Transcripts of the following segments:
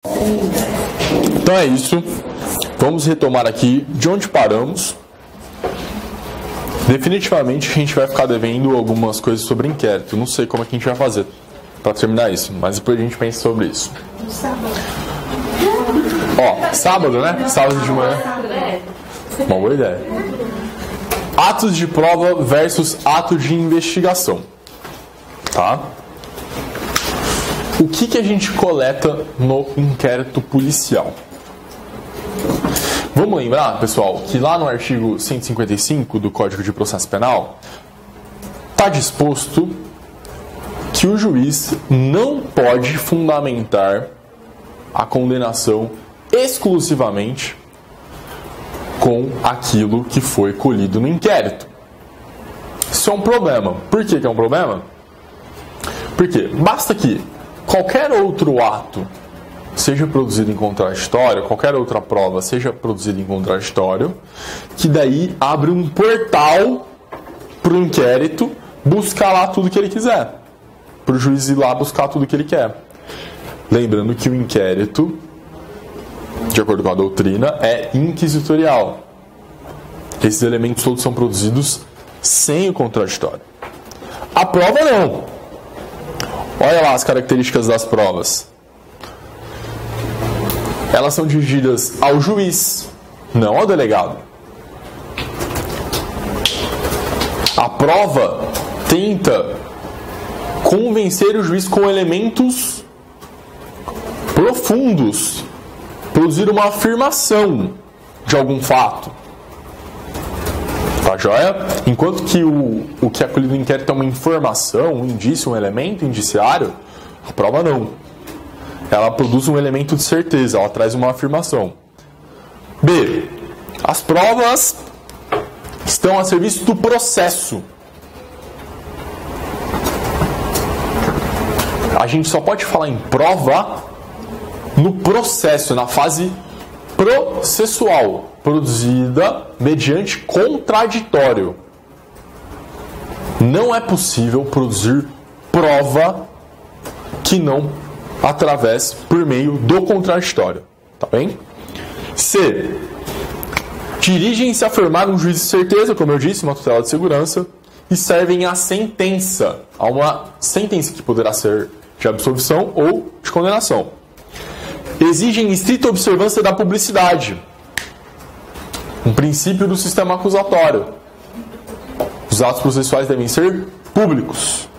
Então é isso. Vamos retomar aqui de onde paramos. Definitivamente a gente vai ficar devendo algumas coisas sobre inquérito. Não sei como é que a gente vai fazer para terminar isso, mas depois a gente pensa sobre isso. Ó, sábado, né? Sábado de manhã. Uma boa ideia. Atos de prova versus atos de investigação. Tá? O que a gente coleta no inquérito policial? Vamos lembrar, pessoal, que lá no artigo 155 do Código de Processo Penal está disposto que o juiz não pode fundamentar a condenação exclusivamente com aquilo que foi colhido no inquérito. Isso é um problema. Por que é um problema? Porque basta que qualquer outro ato seja produzido em contraditório, qualquer outra prova seja produzida em contraditório, que daí abre um portal para o inquérito buscar lá tudo que ele quiser. Para o juiz ir lá buscar tudo que ele quer. Lembrando que o inquérito, de acordo com a doutrina, é inquisitorial. Esses elementos todos são produzidos sem o contraditório. A prova não. Olha lá as características das provas. Elas são dirigidas ao juiz, não ao delegado. A prova tenta convencer o juiz com elementos profundos, produzir uma afirmação de algum fato. Tá joia? Enquanto que o que é colhido no inquérito é uma informação, um indício, um elemento indiciário, a prova não. Ela produz um elemento de certeza, ela traz uma afirmação. B. As provas estão a serviço do processo. A gente só pode falar em prova no processo, na fase processual, produzida mediante contraditório. Não é possível produzir prova que não através por meio do contraditório. Tá bem? C. Dirigem-se a formar um juízo de certeza, como eu disse, uma tutela de segurança, e servem à sentença, a uma sentença que poderá ser de absolvição ou de condenação. Exigem estrita observância da publicidade, um princípio do sistema acusatório. Os atos processuais devem ser públicos,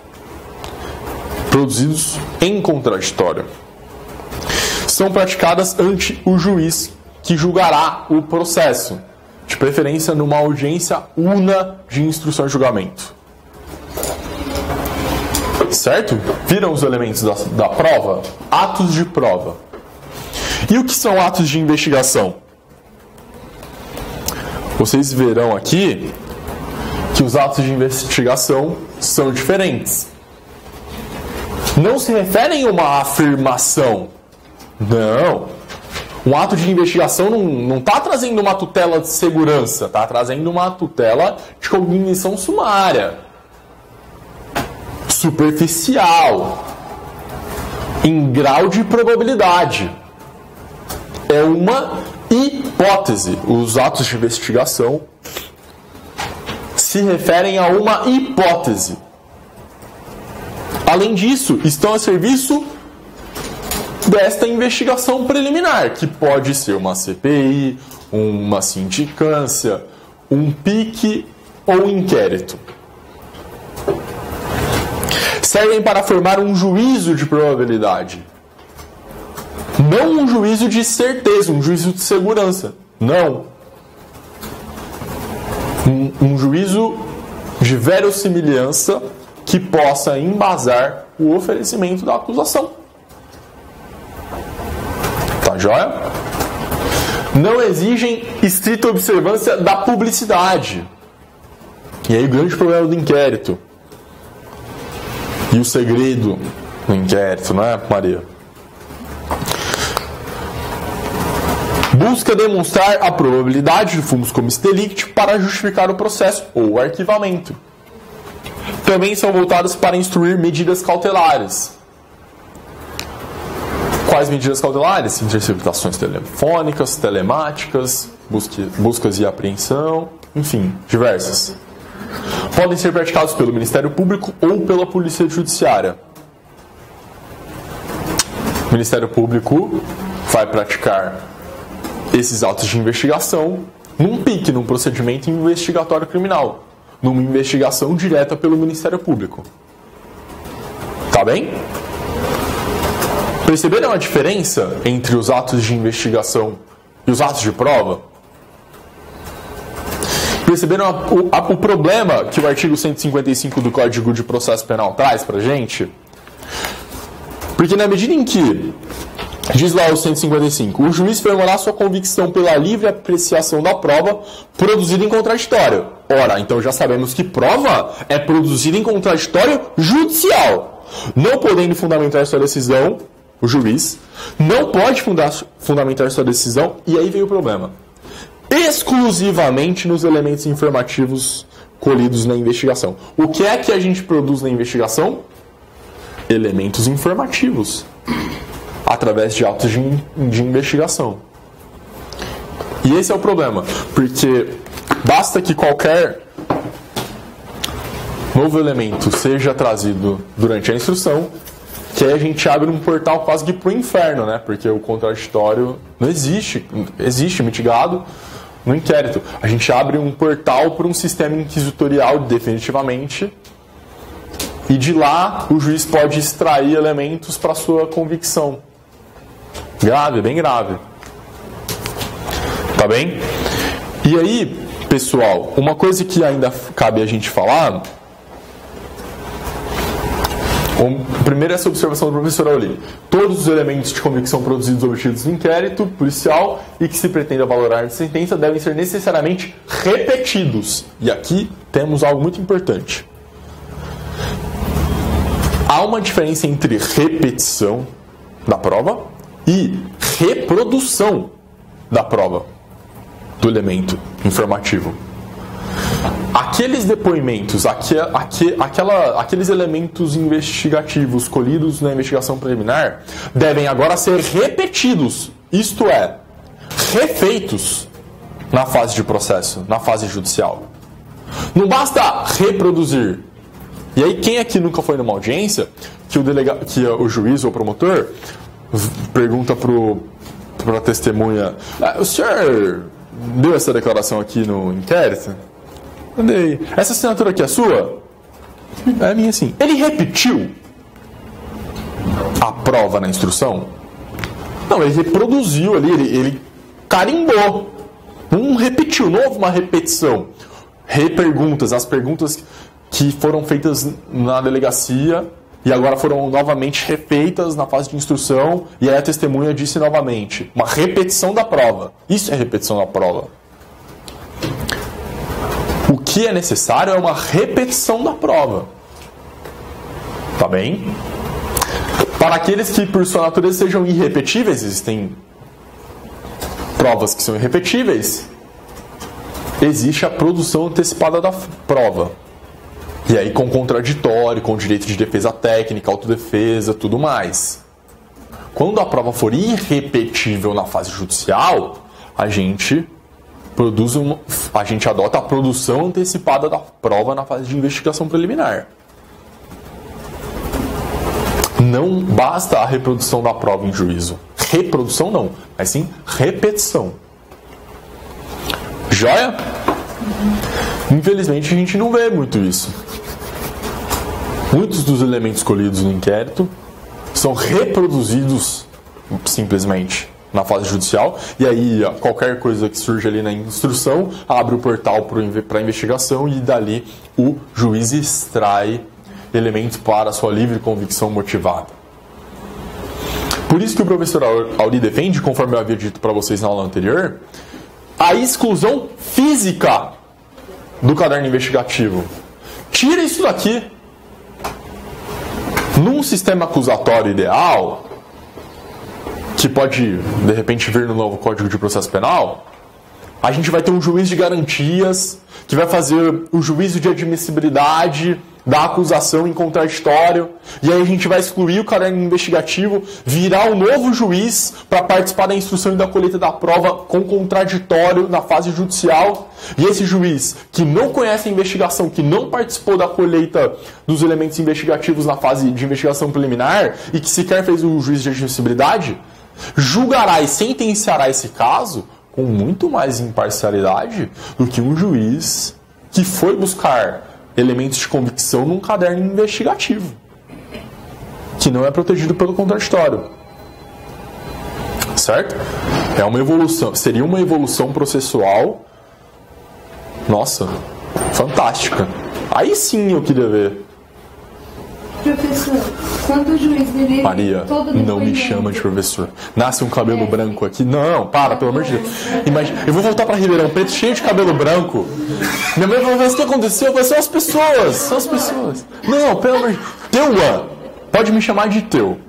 produzidos em contraditório. São praticadas ante o juiz que julgará o processo, de preferência numa audiência una de instrução e julgamento. Certo? Viram os elementos da prova? Atos de prova. E o que são atos de investigação? Vocês verão aqui que os atos de investigação são diferentes. Não se referem a uma afirmação. Não. Um ato de investigação não está trazendo uma tutela de segurança, está trazendo uma tutela de cognição sumária, superficial, em grau de probabilidade. É uma hipótese. Os atos de investigação se referem a uma hipótese. Além disso, estão a serviço desta investigação preliminar, que pode ser uma CPI, uma sindicância, um PIC ou um inquérito. Servem para formar um juízo de probabilidade. Não um juízo de certeza, um juízo de segurança. Não. Um juízo de verossimilhança que possa embasar o oferecimento da acusação. Tá joia? Não exigem estrita observância da publicidade. E aí o grande problema do inquérito. E o segredo do inquérito, não é, Maria? Busca demonstrar a probabilidade de fumus comis delicti para justificar o processo ou o arquivamento. Também são voltadas para instruir medidas cautelares. Quais medidas cautelares? Interceptações telefônicas, telemáticas, buscas e apreensão, enfim, diversas. Podem ser praticados pelo Ministério Público ou pela Polícia Judiciária. O Ministério Público vai praticar esses autos de investigação num PIC, num procedimento investigatório criminal, numa investigação direta pelo Ministério Público. Tá bem? Perceberam a diferença entre os atos de investigação e os atos de prova? Perceberam o problema que o artigo 155 do Código de Processo Penal traz pra gente? Porque na medida em que, diz lá o 155, o juiz formulará sua convicção pela livre apreciação da prova produzida em contraditório. Ora, então já sabemos que prova é produzida em contraditório judicial. Não podendo fundamentar sua decisão, o juiz não pode fundamentar sua decisão, e aí veio o problema. Exclusivamente nos elementos informativos colhidos na investigação. O que é que a gente produz na investigação? Elementos informativos, através de autos de investigação. E esse é o problema, porque basta que qualquer novo elemento seja trazido durante a instrução, que aí a gente abre um portal quase que para o inferno, né? Porque o contraditório não existe mitigado no inquérito. A gente abre um portal para um sistema inquisitorial definitivamente, e de lá o juiz pode extrair elementos para sua convicção. Grave, bem grave. Tá bem? E aí, pessoal, uma coisa que ainda cabe a gente falar... Primeiro, essa observação do professor Auli. Todos os elementos de convicção produzidos obtidos no inquérito policial e que se pretenda valorar de sentença devem ser necessariamente repetidos. E aqui temos algo muito importante. Há uma diferença entre repetição da prova e reprodução da prova, do elemento informativo. Aqueles depoimentos, aqueles elementos investigativos colhidos na investigação preliminar devem agora ser repetidos, isto é, refeitos na fase de processo, na fase judicial. Não basta reproduzir. E aí, quem aqui nunca foi numa audiência que o juiz ou o promotor pergunta para a testemunha: o senhor deu essa declaração aqui no inquérito? Dei. Essa assinatura aqui é sua? É minha, sim. Ele repetiu a prova na instrução? Não, ele reproduziu ali, ele carimbou. Não repetiu, não houve uma repetição. Reperguntas, as perguntas que foram feitas na delegacia e agora foram novamente refeitas na fase de instrução, e aí a testemunha disse novamente. Uma repetição da prova. Isso é repetição da prova. O que é necessário é uma repetição da prova. Tá bem? Para aqueles que por sua natureza sejam irrepetíveis, existem provas que são irrepetíveis, existe a produção antecipada da prova. E aí com contraditório, com direito de defesa técnica, autodefesa, tudo mais. Quando a prova for irrepetível na fase judicial, a gente adota a produção antecipada da prova na fase de investigação preliminar. Não basta a reprodução da prova em juízo. Reprodução não, mas sim repetição. Joia? Infelizmente a gente não vê muito isso. Muitos dos elementos colhidos no inquérito são reproduzidos simplesmente na fase judicial, e aí qualquer coisa que surge ali na instrução abre o portal para a investigação, e dali o juiz extrai elementos para a sua livre convicção motivada. Por isso que o professor Auli defende, conforme eu havia dito para vocês na aula anterior, a exclusão física do caderno investigativo. Tira isso daqui. Num sistema acusatório ideal, que pode, de repente, vir no novo Código de Processo Penal, a gente vai ter um juiz de garantias, que vai fazer o juízo de admissibilidade da acusação em contraditório, e aí a gente vai excluir o caderno investigativo, virar um novo juiz para participar da instrução e da colheita da prova com contraditório na fase judicial, e esse juiz que não conhece a investigação, que não participou da colheita dos elementos investigativos na fase de investigação preliminar, e que sequer fez o juízo de admissibilidade, julgará e sentenciará esse caso com muito mais imparcialidade do que um juiz que foi buscar elementos de convicção num caderno investigativo, que não é protegido pelo contraditório. Certo? É uma evolução, seria uma evolução processual, nossa, fantástica. Aí sim eu queria ver. Professor, quando o juiz delibera Maria, não me chama de professor. Nasce um cabelo branco aqui. Não, para, pelo amor de Deus. Imagina, eu vou voltar para Ribeirão Preto cheio de cabelo branco. Minha mãe vai ver o que aconteceu. Vai ser as pessoas. São as pessoas. Não, pelo amor de Deus. Teua. Pode me chamar de Teu.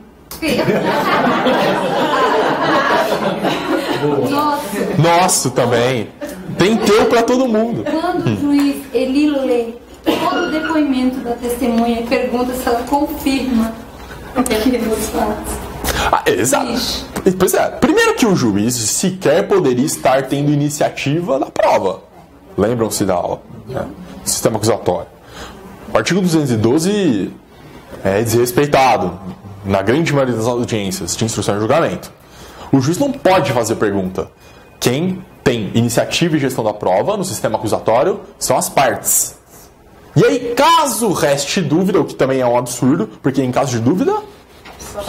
Nossa, também. Tem Teu para todo mundo. Quando o juiz, ele lê todo o depoimento da testemunha e pergunta se ela confirma aqueles fatos. Exato. Pois é. Primeiro que o juiz sequer poderia estar tendo iniciativa da prova. Lembram-se da aula, né? Sistema acusatório. O artigo 212 é desrespeitado na grande maioria das audiências de instrução e julgamento. O juiz não pode fazer pergunta. Quem tem iniciativa e gestão da prova no sistema acusatório são as partes. E aí, caso reste dúvida, o que também é um absurdo, porque em caso de dúvida,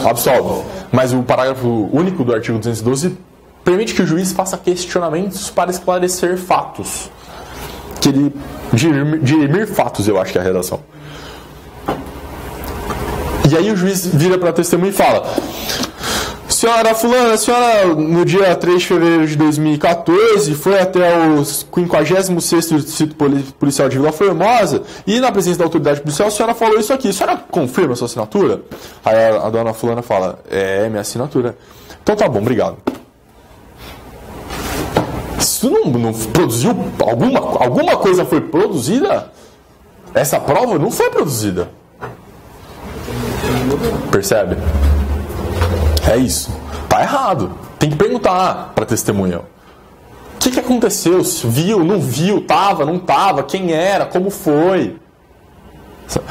absolve. Mas o parágrafo único do artigo 212 permite que o juiz faça questionamentos para esclarecer fatos. Que ele dirimir fatos, eu acho que é a redação. E aí o juiz vira para a testemunha e fala: Senhora fulana, a senhora no dia 3 de fevereiro de 2014 foi até o 56º Distrito Policial de Vila Formosa e na presença da autoridade policial a senhora falou isso aqui. A senhora confirma a sua assinatura? Aí a dona fulana fala: é minha assinatura. Então tá bom, obrigado. Isso não produziu alguma coisa foi produzida? Essa prova não foi produzida. Percebe? É isso. Tá errado. Tem que perguntar para a testemunha. O que aconteceu? Viu, não viu, tava, não tava, quem era, como foi?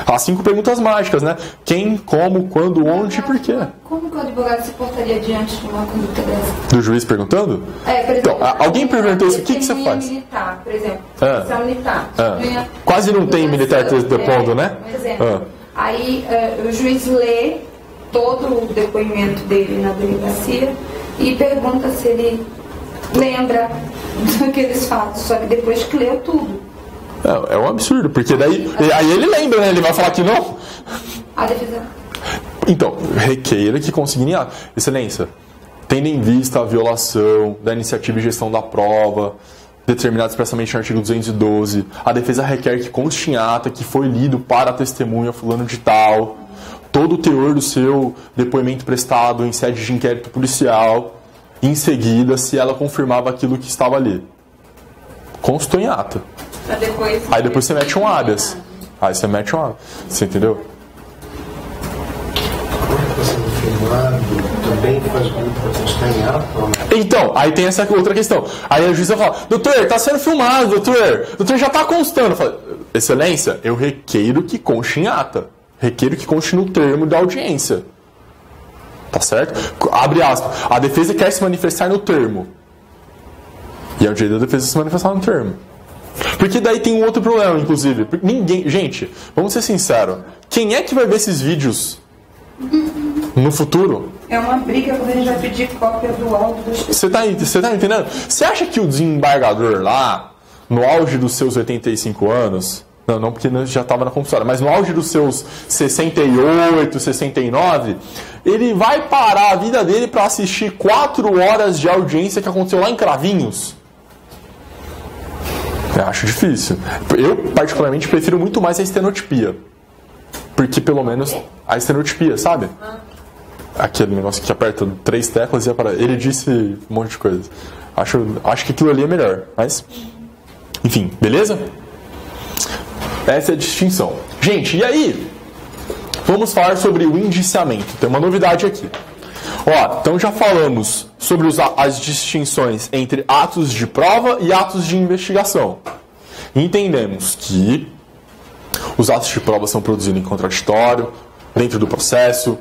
As 5 perguntas mágicas, né? Quem, como, quando, onde e por quê. Como que o advogado se portaria diante de uma conduta dessa? Do juiz perguntando? Por exemplo, então, alguém perguntou isso, o que você faz? Militar, por exemplo. Policial militar. Quase não tem militar depondo, né? Um exemplo. Aí o juiz lê todo o depoimento dele na delegacia e pergunta se ele lembra daqueles fatos, só que depois que leu tudo. É um absurdo, porque daí aí ele lembra, né? Ele vai falar que não. A defesa. Então, requeira que consigne ato. Excelência, tendo em vista a violação da iniciativa e gestão da prova, determinado expressamente no artigo 212, a defesa requer que conste em ata que foi lido para a testemunha fulano de tal, todo o teor do seu depoimento prestado em sede de inquérito policial, em seguida, se ela confirmava aquilo que estava ali. Constou em ata. Aí depois você mete um habeas. Aí você mete um habeas. Você entendeu? Também faz para constar em ata? Então, aí tem essa outra questão. Aí a juíza fala: doutor, está sendo filmado, doutor já está constando. Eu falo: excelência, eu requeiro que conste em ata. Requeiro que conste no termo da audiência. Tá certo? Abre aspas. A defesa quer se manifestar no termo. E é o direito da defesa se manifestar no termo. Porque daí tem um outro problema, inclusive. Ninguém... Gente, vamos ser sinceros. Quem é que vai ver esses vídeos no futuro? É uma briga quando a gente vai pedir cópia do áudio dos... Você tá entendendo? Você acha que o desembargador lá, no auge dos seus 85 anos... Não porque já estava na compulsória, mas no auge dos seus 68, 69, ele vai parar a vida dele para assistir 4 horas de audiência que aconteceu lá em Cravinhos? Eu acho difícil. Eu, particularmente, prefiro muito mais a estenotipia. Porque, pelo menos, a estenotipia, sabe? Aquele negócio que aperta 3 teclas e aparece. Ele disse um monte de coisa. Acho que aquilo ali é melhor. Mas, enfim, beleza? Essa é a distinção. Gente, e aí? Vamos falar sobre o indiciamento. Tem uma novidade aqui. Ó, então já falamos sobre as distinções entre atos de prova e atos de investigação. Entendemos que os atos de prova são produzidos em contraditório, dentro do processo,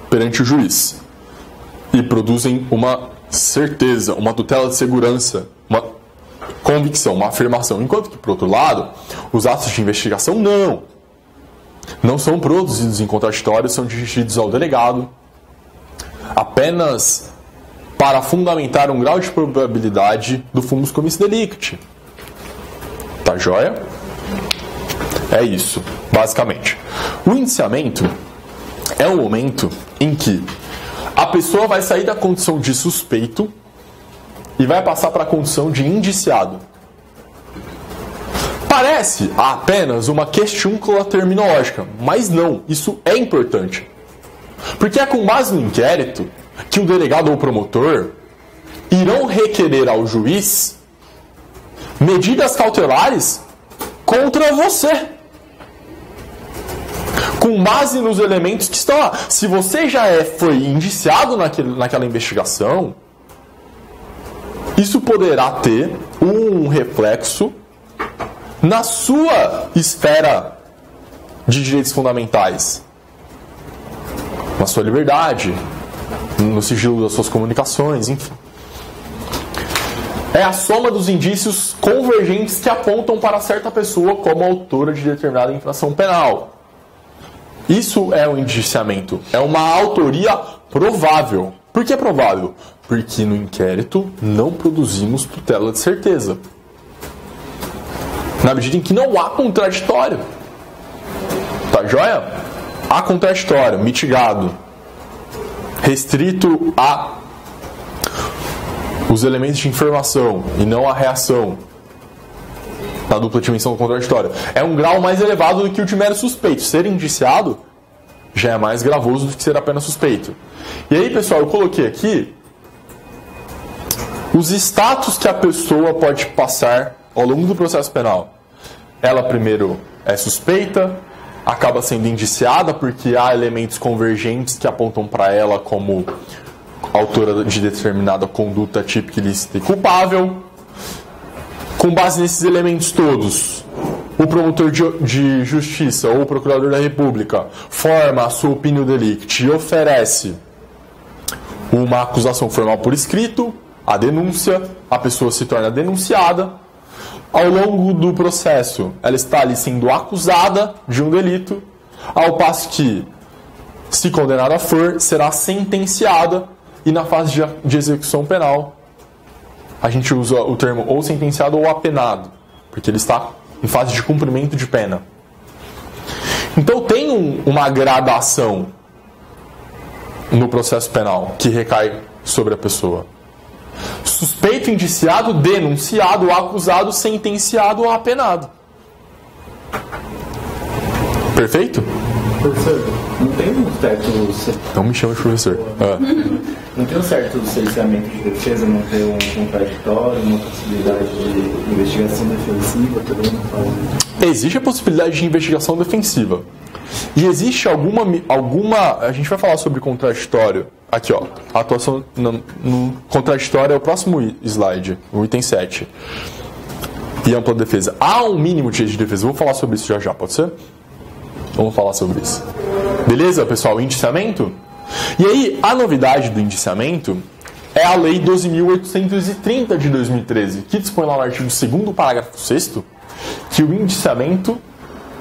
perante o juiz. E produzem uma certeza, uma tutela de segurança, uma convicção, uma afirmação. Enquanto que, por outro lado, os atos de investigação não são produzidos em contraditório, são dirigidos ao delegado apenas para fundamentar um grau de probabilidade do fumus comis delicti. Tá joia? É isso, basicamente. O indiciamento é o momento em que a pessoa vai sair da condição de suspeito e vai passar para a condição de indiciado. Parece apenas uma questiúncula terminológica, mas não, isso é importante. Porque é com base no inquérito que o delegado ou o promotor irão requerer ao juiz medidas cautelares contra você. Com base nos elementos que estão lá. Se você já foi indiciado naquela investigação, isso poderá ter um reflexo na sua esfera de direitos fundamentais, na sua liberdade, no sigilo das suas comunicações, enfim. É a soma dos indícios convergentes que apontam para certa pessoa como autora de determinada infração penal. Isso é o indiciamento. É uma autoria provável. Por que é provável? Porque no inquérito não produzimos tutela de certeza. Na medida em que não há contraditório. Tá joia? Há contraditório, mitigado, restrito a os elementos de informação e não a reação na dupla dimensão contraditória. É um grau mais elevado do que o de mero suspeito. Ser indiciado já é mais gravoso do que ser apenas suspeito. E aí, pessoal, eu coloquei aqui os status que a pessoa pode passar ao longo do processo penal. Ela primeiro é suspeita, acaba sendo indiciada porque há elementos convergentes que apontam para ela como autora de determinada conduta típica, ilícita e culpável. Com base nesses elementos todos, o promotor de justiça ou o procurador da República forma a sua opinião delicti e oferece uma acusação formal por escrito, a denúncia, a pessoa se torna denunciada. Ao longo do processo, ela está ali sendo acusada de um delito, ao passo que, se condenada for, será sentenciada, e na fase de execução penal, a gente usa o termo ou sentenciado ou apenado, porque ele está em fase de cumprimento de pena. Então tem uma gradação no processo penal que recai sobre a pessoa. Suspeito, indiciado, denunciado, acusado, sentenciado ou apenado. Perfeito? Professor, não tem um certo... Não me chama de professor. Não tem um certo cerceamento de defesa, não tem um contraditório, uma possibilidade de investigação defensiva também? Não faz... Existe a possibilidade de investigação defensiva. E existe alguma... A gente vai falar sobre contraditório. Aqui, ó. A atuação no contraditório é o próximo slide, o item 7. E ampla defesa. Há um mínimo de defesa. Vou falar sobre isso já, pode ser? Vamos falar sobre isso. Beleza, pessoal? Indiciamento? E aí, a novidade do indiciamento é a Lei 12.830 de 2013, que dispõe lá no artigo 2º, parágrafo 6º, que o indiciamento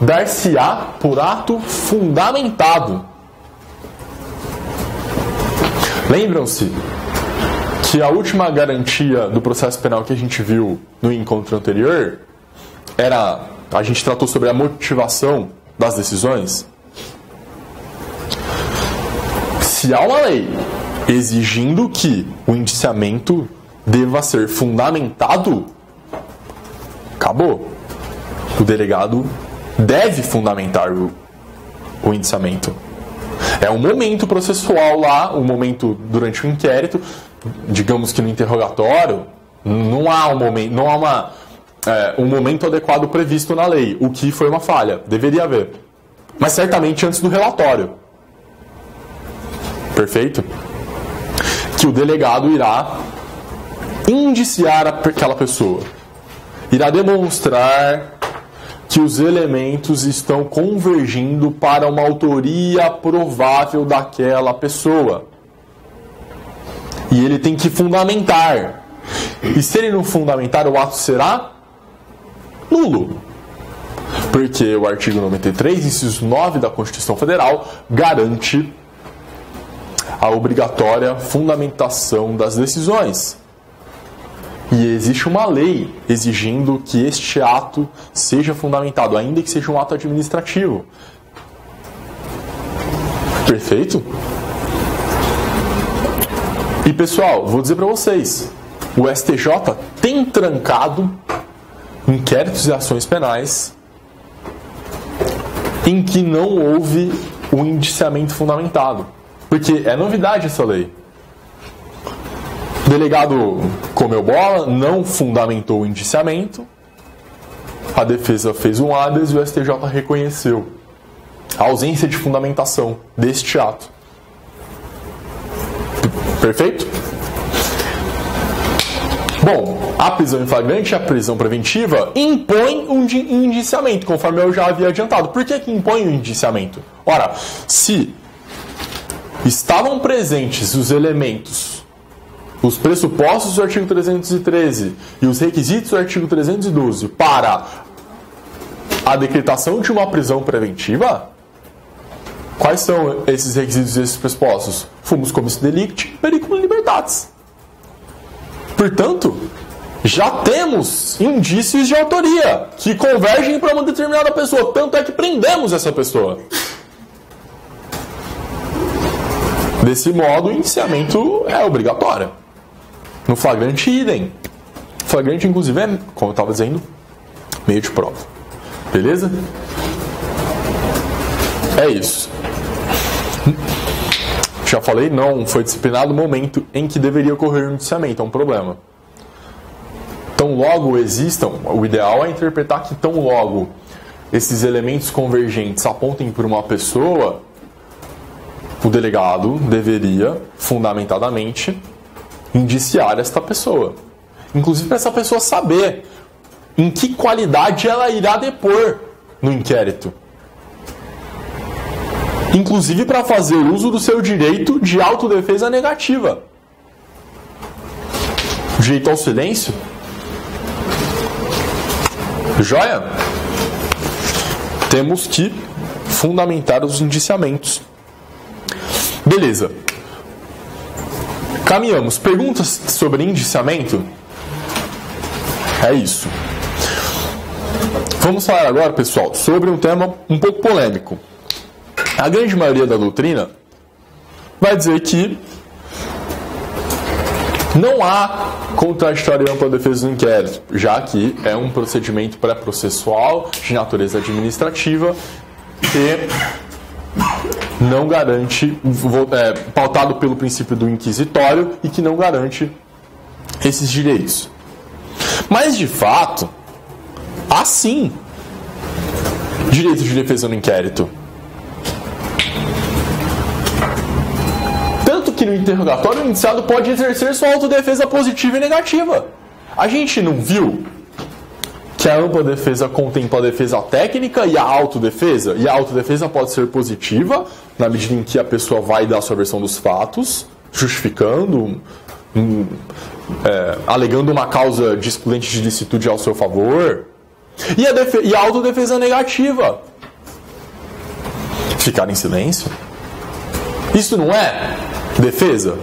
dar-se-á por ato fundamentado. Lembram-se que a última garantia do processo penal que a gente viu no encontro anterior era... A gente tratou sobre a motivação das decisões. Se há uma lei exigindo que o indiciamento deva ser fundamentado, acabou. O delegado deve fundamentar o indiciamento. É um momento processual lá, um momento durante o inquérito, digamos que no interrogatório, não há um momento, não há um momento adequado previsto na lei, o que foi uma falha. Deveria haver. Mas certamente antes do relatório. Perfeito? Que o delegado irá indiciar aquela pessoa. Irá demonstrar que os elementos estão convergindo para uma autoria provável daquela pessoa. E ele tem que fundamentar. E se ele não fundamentar, o ato será nulo. Porque o artigo 93, inciso 9 da Constituição Federal, garante a obrigatória fundamentação das decisões. E existe uma lei exigindo que este ato seja fundamentado, ainda que seja um ato administrativo. Perfeito? E pessoal, vou dizer para vocês, o STJ tem trancado inquéritos e ações penais em que não houve um indiciamento fundamentado. Porque é novidade essa lei. O delegado comeu bola, não fundamentou o indiciamento, a defesa fez um habeas e o STJ reconheceu a ausência de fundamentação deste ato. Perfeito? Bom, a prisão em flagrante e a prisão preventiva impõe um indiciamento, conforme eu já havia adiantado. Por que impõe o indiciamento? Ora, se estavam presentes os elementos, os pressupostos do artigo 313 e os requisitos do artigo 312 para a decretação de uma prisão preventiva, quais são esses requisitos e esses pressupostos? Fumus comis delicti, periculum libertatis. Portanto, já temos indícios de autoria que convergem para uma determinada pessoa. Tanto é que prendemos essa pessoa. Desse modo, o indiciamento é obrigatório. No flagrante, idem. Flagrante, inclusive, é, como eu estava dizendo, meio de prova. Beleza? É isso. Já falei, não foi disciplinado o momento em que deveria ocorrer um indiciamento, é um problema. Tão logo existam, o ideal é interpretar que tão logo esses elementos convergentes apontem por uma pessoa, o delegado deveria, fundamentadamente, indiciar esta pessoa. Inclusive para essa pessoa saber em que qualidade ela irá depor no inquérito. Inclusive para fazer uso do seu direito de autodefesa negativa. Direito ao silêncio. Joia? Temos que fundamentar os indiciamentos. Beleza. Caminhamos. Perguntas sobre indiciamento? É isso. Vamos falar agora, pessoal, sobre um tema um pouco polêmico. A grande maioria da doutrina vai dizer que não há contraditório e ampla defesa do inquérito, já que é um procedimento pré-processual de natureza administrativa que não garante, pautado pelo princípio do inquisitório e que não garante esses direitos. Mas, de fato, há sim direito de defesa no inquérito. Que no interrogatório o indiciado pode exercer sua autodefesa positiva e negativa. A gente não viu que a ampla defesa contempla a defesa técnica e a autodefesa? E a autodefesa pode ser positiva, na medida em que a pessoa vai dar a sua versão dos fatos, justificando, alegando uma causa de excludente de licitude ao seu favor. E a autodefesa negativa? Ficar em silêncio? Isso não é defesa?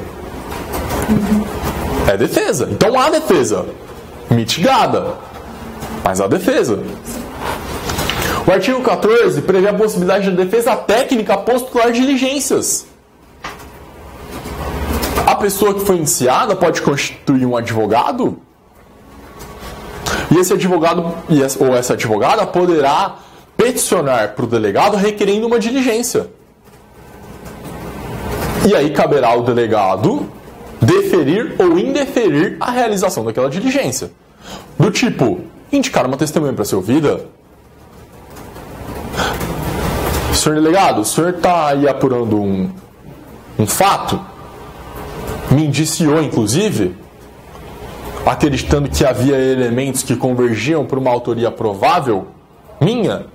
É defesa. Então há defesa mitigada, mas há defesa. O artigo 14 prevê a possibilidade de defesa técnica postular diligências. A pessoa que foi indiciada pode constituir um advogado, e esse advogado ou essa advogada poderá peticionar para o delegado requerendo uma diligência. E aí caberá ao delegado deferir ou indeferir a realização daquela diligência. Do tipo, indicar uma testemunha para ser ouvida. Senhor delegado, o senhor está aí apurando um fato, me indiciou inclusive, acreditando que havia elementos que convergiam para uma autoria provável minha,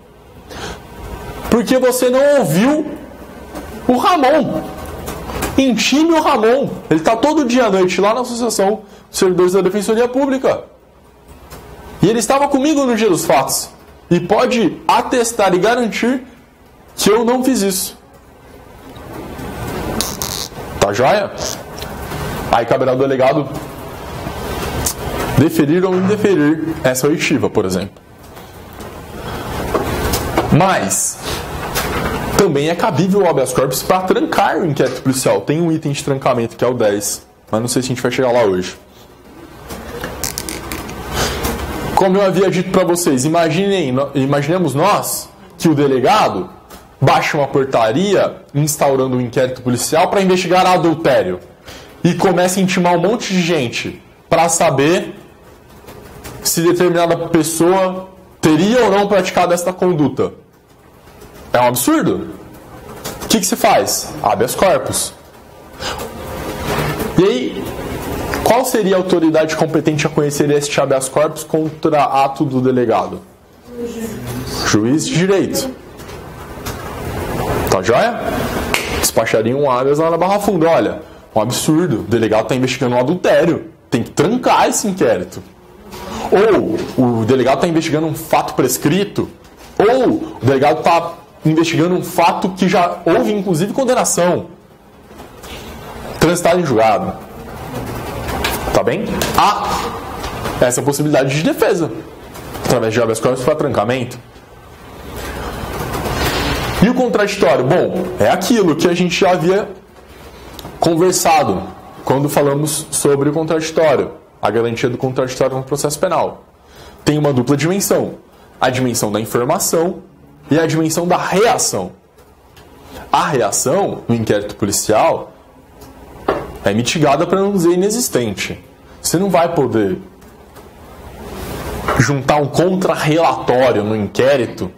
porque você não ouviu o Ramon. Intime o Ramon. Ele está todo dia à noite lá na Associação dos Servidores da Defensoria Pública. E ele estava comigo no dia dos fatos. E pode atestar e garantir que eu não fiz isso. Tá joia? Aí caberá ao delegado deferir ou indeferir essa oitiva, por exemplo. Mas também é cabível o habeas corpus para trancar o inquérito policial. Tem um item de trancamento que é o 10, mas não sei se a gente vai chegar lá hoje. Como eu havia dito para vocês, imaginemos nós que o delegado baixa uma portaria instaurando um inquérito policial para investigar adultério e começa a intimar um monte de gente para saber se determinada pessoa teria ou não praticado esta conduta. É um absurdo. O que se faz? Habeas corpus. E aí, qual seria a autoridade competente a conhecer este habeas corpus contra ato do delegado? Juiz de direito. Tá joia? Despacharia um habeas lá na Barra Funda. Olha, um absurdo. O delegado está investigando um adultério. Tem que trancar esse inquérito. Ou o delegado está investigando um fato prescrito. Ou o delegado está investigando um fato que já houve, inclusive, condenação. Transitado em julgado. Tá bem? Há essa possibilidade de defesa. Através de habeas corpus para trancamento. E o contraditório? Bom, é aquilo que a gente já havia conversado quando falamos sobre o contraditório. A garantia do contraditório no processo penal. Tem uma dupla dimensão. A dimensão da informação e a dimensão da reação. A reação, no inquérito policial, é mitigada para não dizer inexistente. Você não vai poder juntar um contra-relatório no inquérito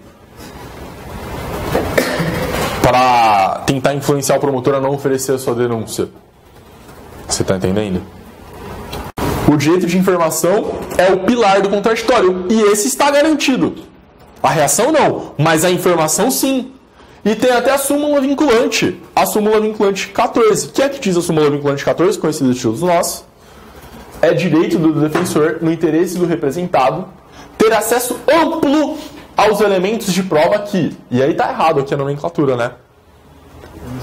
para tentar influenciar o promotor a não oferecer a sua denúncia. Você está entendendo? O direito de informação é o pilar do contraditório. E esse está garantido. A reação não, mas a informação sim. E tem até a súmula vinculante. A súmula vinculante 14. O que é que diz a súmula vinculante 14? Conhecida de todos nós. É direito do defensor, no interesse do representado, ter acesso amplo aos elementos de prova que... E aí tá errado aqui a nomenclatura, né?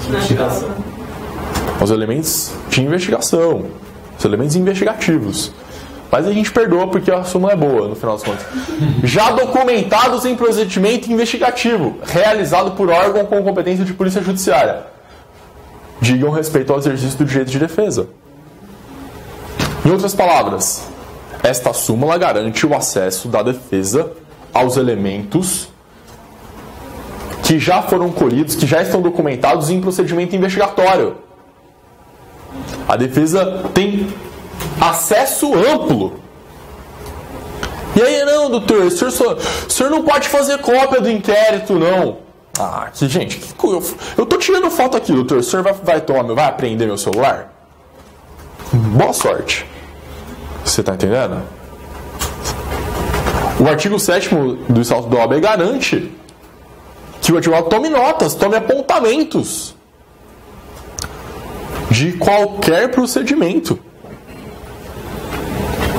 Investigação. Os elementos de investigação. Os elementos investigativos. Mas a gente perdoa porque a súmula é boa, no final das contas. Já documentados em procedimento investigativo, realizado por órgão com competência de polícia judiciária. Digam respeito ao exercício do direito de defesa. Em outras palavras, esta súmula garante o acesso da defesa aos elementos que já foram colhidos, que já estão documentados em procedimento investigatório. A defesa tem acesso amplo. E aí, não, doutor, o senhor não pode fazer cópia do inquérito, não. Ah, que gente, eu tô tirando foto aqui, doutor. O senhor vai apreender meu celular? Boa sorte. Você tá entendendo? O artigo 7º do Estatuto da OAB garante que o advogado tome notas, tome apontamentos de qualquer procedimento.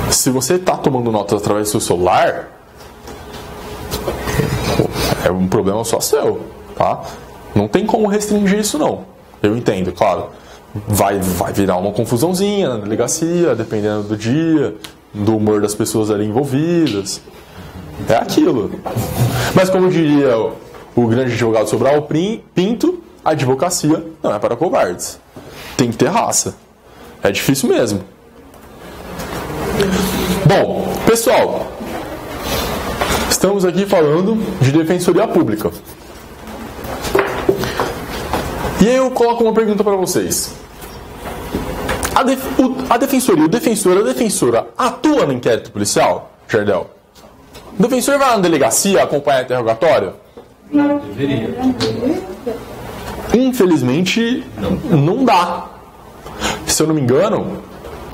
Se você está tomando notas através do seu celular, é um problema só seu, tá? Não tem como restringir isso, não. Eu entendo, claro. Vai virar uma confusãozinha na delegacia, dependendo do dia, do humor das pessoas ali envolvidas. É aquilo. Mas como diria o grande advogado Sobral Pinto, a advocacia não é para covardes. Tem que ter raça. É difícil mesmo. Bom, pessoal, estamos aqui falando de defensoria pública. E aí eu coloco uma pergunta para vocês. a defensoria, o defensor, a defensora atua no inquérito policial, Jardel? O defensor vai lá na delegacia acompanhar o interrogatório? Não. Deveria. Infelizmente, não dá. Se eu não me engano,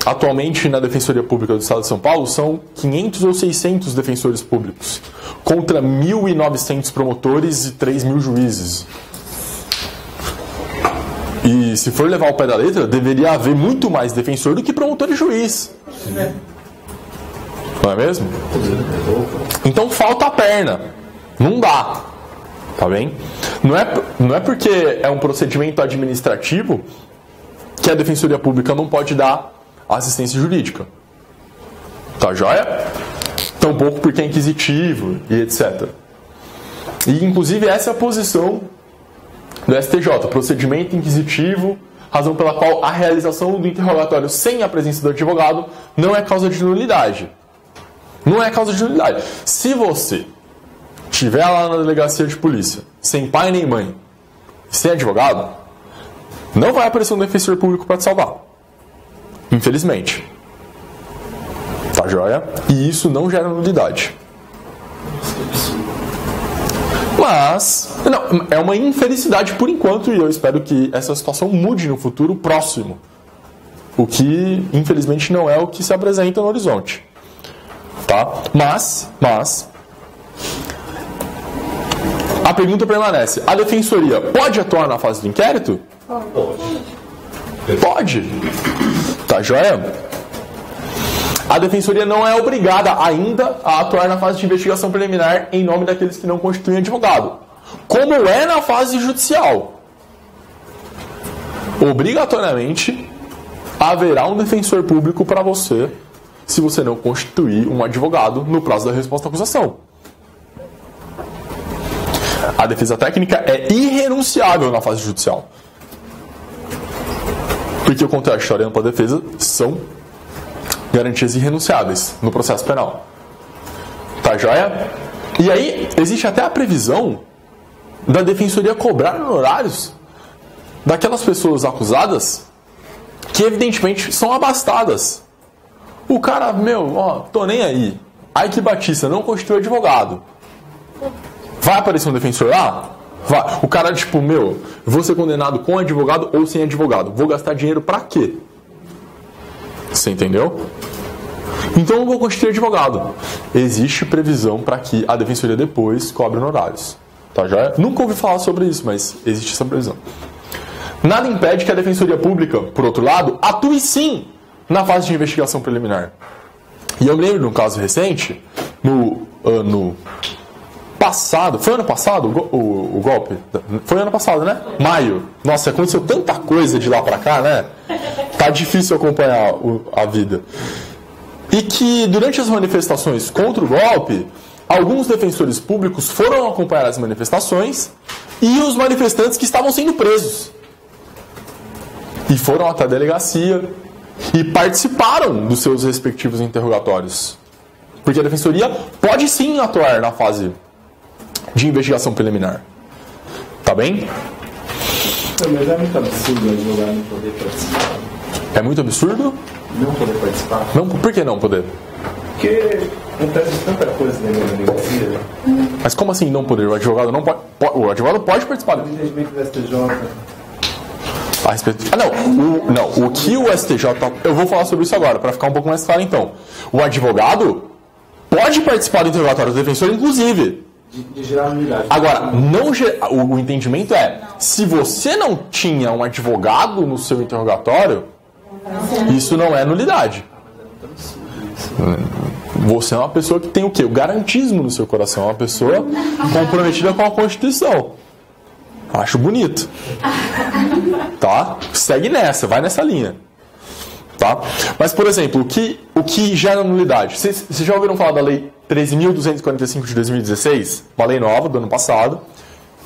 atualmente na Defensoria Pública do Estado de São Paulo são 500 ou 600 defensores públicos, contra 1.900 promotores e 3.000 juízes. E se for levar ao pé da letra, deveria haver muito mais defensor do que promotor e juiz. Não é mesmo? Então falta a perna. Não dá. Tá bem? Não é porque é um procedimento administrativo que a Defensoria Pública não pode dar assistência jurídica. Tá joia? Tampouco porque é inquisitivo e etc. E inclusive essa é a posição do STJ, procedimento inquisitivo, razão pela qual a realização do interrogatório sem a presença do advogado não é causa de nulidade. Não é causa de nulidade. Se você estiver lá na delegacia de polícia, sem pai nem mãe, sem advogado, não vai aparecer um defensor público para te salvar. Infelizmente. Tá joia? E isso não gera nulidade. Mas, não, é uma infelicidade por enquanto e eu espero que essa situação mude no futuro próximo. O que, infelizmente, não é o que se apresenta no horizonte. Tá? Mas, a pergunta permanece. A defensoria pode atuar na fase do inquérito? Pode. Tá joia? A defensoria não é obrigada ainda a atuar na fase de investigação preliminar em nome daqueles que não constituem advogado, como é na fase judicial. Obrigatoriamente haverá um defensor público para você se você não constituir um advogado no prazo da resposta à acusação. A defesa técnica é irrenunciável na fase judicial. Porque o contraditório e a ampla defesa são garantias irrenunciáveis no processo penal. Tá joia? E aí, existe até a previsão da defensoria cobrar honorários daquelas pessoas acusadas que, evidentemente, são abastadas. O cara, tô nem aí. Ai que Batista, não constitui advogado. Vai aparecer um defensor lá? Vai. O cara, vou ser condenado com advogado ou sem advogado. Vou gastar dinheiro pra quê? Você entendeu? Então eu vou constituir advogado. Existe previsão para que a defensoria depois cobre honorários. Tá, já? Nunca ouvi falar sobre isso, mas existe essa previsão. Nada impede que a defensoria pública, por outro lado, atue sim na fase de investigação preliminar. E eu me lembro de um caso recente, no ano passado. Foi ano passado o golpe? Foi ano passado, né? Maio. Nossa, aconteceu tanta coisa de lá pra cá, né? Tá difícil acompanhar a vida. E que durante as manifestações contra o golpe, alguns defensores públicos foram acompanhar as manifestações e os manifestantes que estavam sendo presos. E foram até a delegacia e participaram dos seus respectivos interrogatórios. Porque a defensoria pode sim atuar na fase de investigação preliminar. Tá bem? Mas é muito absurdo o advogado não poder participar. É muito absurdo? Não poder participar. Não, por que não poder? Porque acontece tanta coisa na delegacia. Mas como assim não poder? O advogado não pode. O advogado pode participar. O entendimento do STJ. A respeito... o que o STJ... Eu vou falar sobre isso agora, para ficar um pouco mais claro então. O advogado pode participar do interrogatório do defensor, inclusive. De gerar nulidade. Agora, o entendimento é, se você não tinha um advogado no seu interrogatório, isso não é nulidade. Você é uma pessoa que tem o quê? O garantismo no seu coração. É uma pessoa comprometida com a Constituição. Acho bonito. Tá? Segue nessa, vai nessa linha. Tá? Mas, por exemplo, o que gera nulidade? Vocês já ouviram falar da Lei 13.245 de 2016? Uma lei nova do ano passado.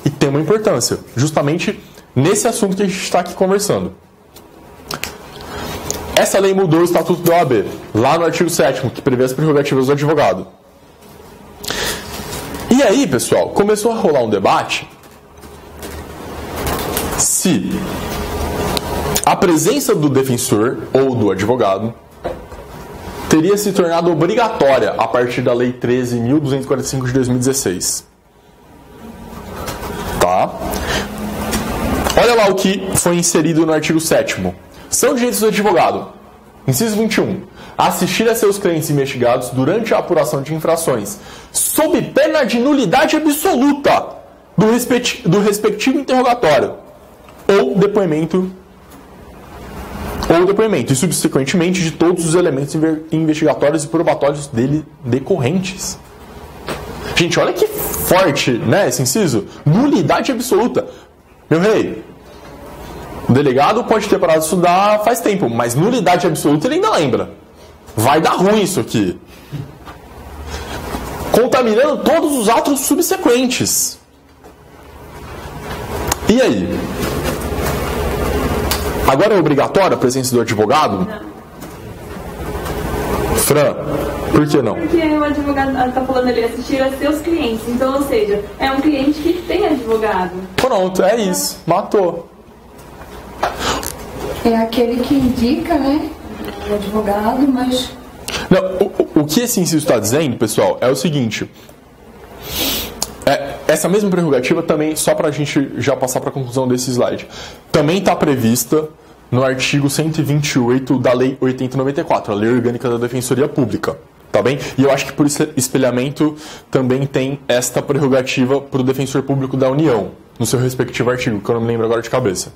E tem uma importância, justamente nesse assunto que a gente está aqui conversando. Essa lei mudou o Estatuto da OAB, lá no artigo 7º, que prevê as prerrogativas do advogado. E aí, pessoal, começou a rolar um debate se a presença do defensor ou do advogado teria se tornado obrigatória a partir da Lei 13.245 de 2016. Tá? Olha lá o que foi inserido no artigo 7º. São direitos do advogado. Inciso 21. Assistir a seus clientes investigados durante a apuração de infrações, sob pena de nulidade absoluta do respectivo interrogatório ou depoimento, e subsequentemente de todos os elementos investigatórios e probatórios dele decorrentes. Gente, olha que forte, né, esse inciso. Nulidade absoluta. Meu rei, o delegado pode ter parado de estudar faz tempo, mas nulidade absoluta ele ainda lembra. Vai dar ruim isso aqui. Contaminando todos os atos subsequentes. E aí? Agora é obrigatória a presença do advogado? Não. Fran, por que não? Porque o advogado está falando ali, assistir a seus clientes. Então, ou seja, é um cliente que tem advogado. Pronto, é isso. Matou. É aquele que indica, né? O advogado, mas... Não, o que esse inciso está dizendo, pessoal, é o seguinte. Essa mesma prerrogativa também, só para a gente já passar para a conclusão desse slide, também está prevista no artigo 128 da Lei 8094, a Lei Orgânica da Defensoria Pública. Tá bem? E eu acho que por espelhamento também tem esta prerrogativa para o Defensor Público da União, no seu respectivo artigo, que eu não me lembro agora de cabeça.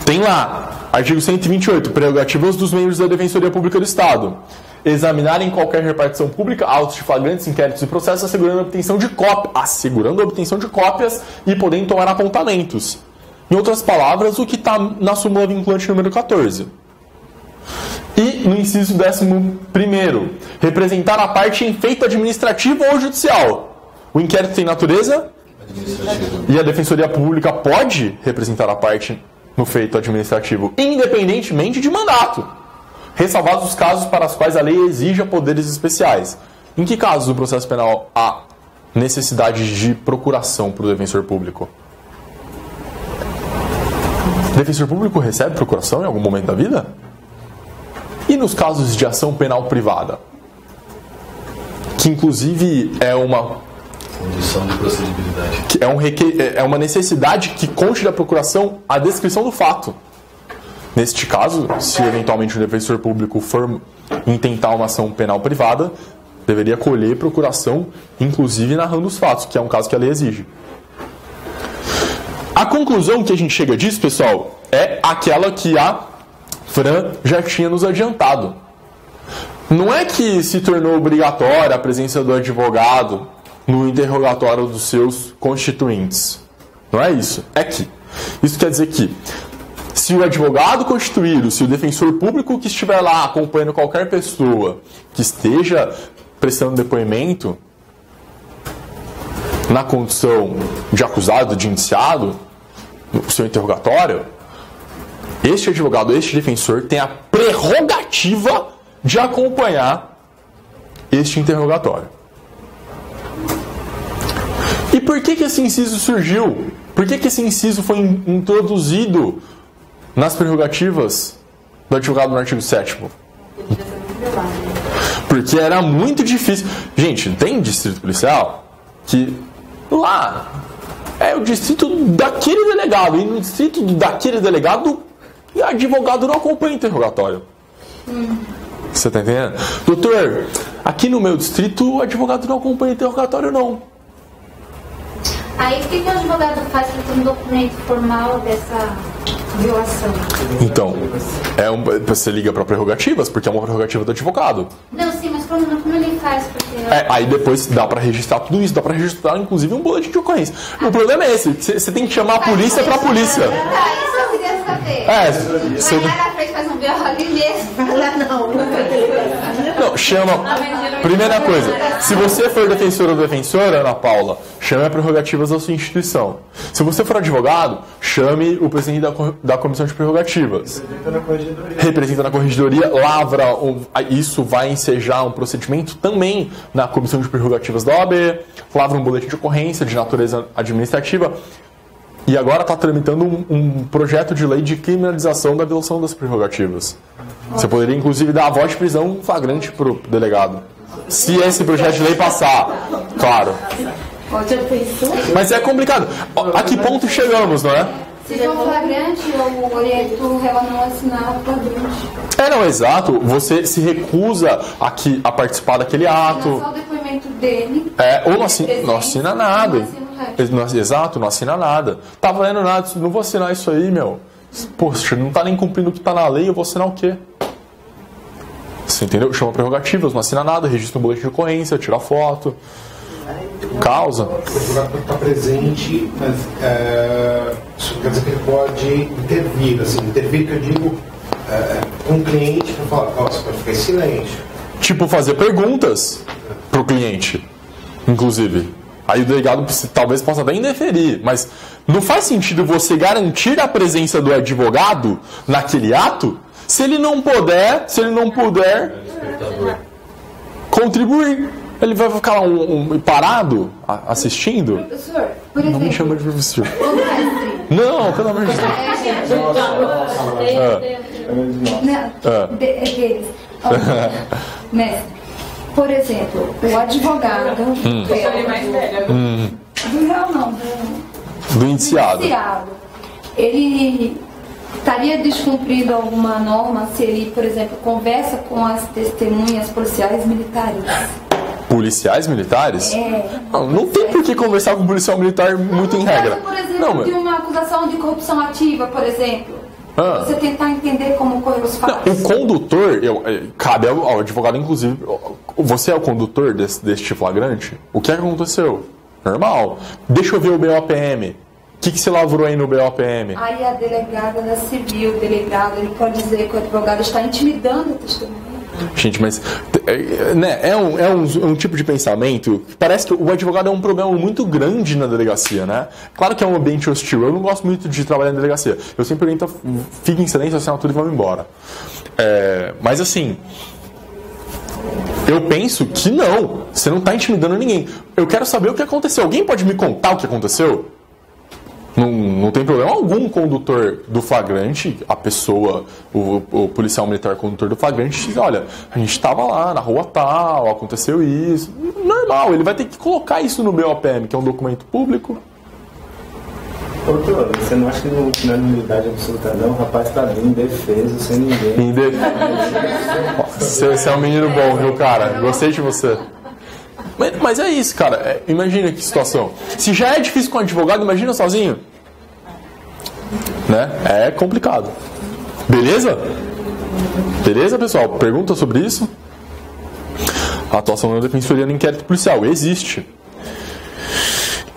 Tem lá, artigo 128, prerrogativas dos membros da Defensoria Pública do Estado. Examinarem qualquer repartição pública, autos de flagrantes, inquéritos e processos, assegurando a obtenção de cópias e podendo tomar apontamentos. Em outras palavras, o que está na súmula vinculante número 14. E no inciso 11º, representar a parte em feito administrativo ou judicial. O inquérito tem natureza? E a Defensoria Pública pode representar a parte no feito administrativo, independentemente de mandato, ressalvados os casos para os quais a lei exija poderes especiais. Em que casos do processo penal há necessidade de procuração para o defensor público? O defensor público recebe procuração em algum momento da vida? E nos casos de ação penal privada? Que inclusive é uma condição de procedibilidade. É uma necessidade que conste da procuração a descrição do fato. Neste caso, se eventualmente o defensor público for intentar uma ação penal privada, deveria colher procuração, inclusive narrando os fatos, que é um caso que a lei exige. A conclusão que a gente chega disso, pessoal, é aquela que a Fran já tinha nos adiantado. Não é que se tornou obrigatória a presença do advogado no interrogatório dos seus constituintes. Não é isso. É que isso quer dizer que se o advogado constituído, se o defensor público que estiver lá acompanhando qualquer pessoa que esteja prestando depoimento na condição de acusado, de indiciado, no seu interrogatório, este advogado, este defensor tem a prerrogativa de acompanhar este interrogatório. E por que esse inciso surgiu? Por que esse inciso foi introduzido nas prerrogativas do advogado no artigo 7º? Porque era muito difícil. Gente, tem distrito policial que lá é o distrito daquele delegado. E no distrito daquele delegado, o advogado não acompanha o interrogatório. Você está entendendo? Doutor, aqui no meu distrito, o advogado não acompanha o interrogatório, não. Aí o que o advogado faz para ter um documento formal dessa violação? Então, você liga para prerrogativas, porque é uma prerrogativa do advogado. Não, sim, mas como ele faz? Porque aí depois dá para registrar tudo isso, dá para registrar inclusive um boletim de ocorrência. O problema é esse, você tem que chamar a polícia para a polícia. Tá, isso eu queria saber. Vai lá na frente, faz um BO ali mesmo. Fala não. Não, chama. Primeira coisa, se você for defensor ou defensora, Ana Paula, chame as prerrogativas da sua instituição. Se você for advogado, chame o presidente da comissão de prerrogativas. Representa na corregedoria, lavra, isso vai ensejar um procedimento também na comissão de prerrogativas da OAB, lavra um boletim de ocorrência de natureza administrativa. E agora está tramitando um projeto de lei de criminalização da violação das prerrogativas. Você poderia, inclusive, dar a voz de prisão flagrante para o delegado. Se esse projeto de lei passar, claro. Mas é complicado. A que ponto chegamos, não é? Se for flagrante, eu oriento o réu a não assinar o flagrante. Não, exato. Você se recusa a participar daquele ato. Só o depoimento dele. Ou não assina nada. Exato, não assina nada. Tá valendo nada, não vou assinar isso aí, meu. Poxa, não tá nem cumprindo o que tá na lei, eu vou assinar o quê? Você entendeu? Chama prerrogativas, não assina nada, registra um boletim de ocorrência, tira foto. Causa. O advogado está presente, mas isso quer dizer que ele pode intervir, assim, intervir que eu digo com um cliente para falar, você pode ficar em silêncio. Tipo, fazer perguntas pro cliente, inclusive. Aí o delegado talvez possa até indeferir, mas não faz sentido você garantir a presença do advogado naquele ato se ele não puder contribuir. Ele vai ficar parado assistindo? Professor, por exemplo... Não me chama de professor. O mestre. Não, pelo amor de Deus. Mestre, por exemplo, o advogado... Do indiciado. Ele estaria descumprindo alguma norma se ele, por exemplo, conversa com as testemunhas policiais militares? Policiais militares? Não tem por que conversar com um policial militar muito em regra. Por exemplo, de uma acusação de corrupção ativa, por exemplo. Você tentar entender como ocorrem os fatos. Não, o condutor, cabe ao advogado, inclusive, você é o condutor deste flagrante? O que aconteceu? Normal. Deixa eu ver o BOPM. O que se lavrou aí no BOPM? Aí a delegada da civil, o delegado, ele pode dizer que o advogado está intimidando a testemunha. Gente, mas é um tipo de pensamento que parece que o advogado é um problema muito grande na delegacia, né? Claro que é um ambiente hostil. Eu não gosto muito de trabalhar na delegacia. Eu sempre oriento, fica em silêncio, assina tudo e vamos embora. Mas assim, eu penso que não. Você não está intimidando ninguém. Eu quero saber o que aconteceu. Alguém pode me contar o que aconteceu? Não tem problema algum o condutor do flagrante, a pessoa, o policial militar condutor do flagrante, diz, olha, a gente estava lá na rua tal, aconteceu isso. Normal, ele vai ter que colocar isso no BOPM, que é um documento público. Doutor, você não acha que não é nulidade absoluta não? O rapaz está bem indefeso, sem ninguém. Você é um menino bom, viu, cara? Gostei de você. Mas é isso, cara. Imagina que situação. Se já é difícil com advogado, imagina sozinho. Né? É complicado. Beleza? Beleza, pessoal? Pergunta sobre isso? A atuação da defensoria no inquérito policial existe.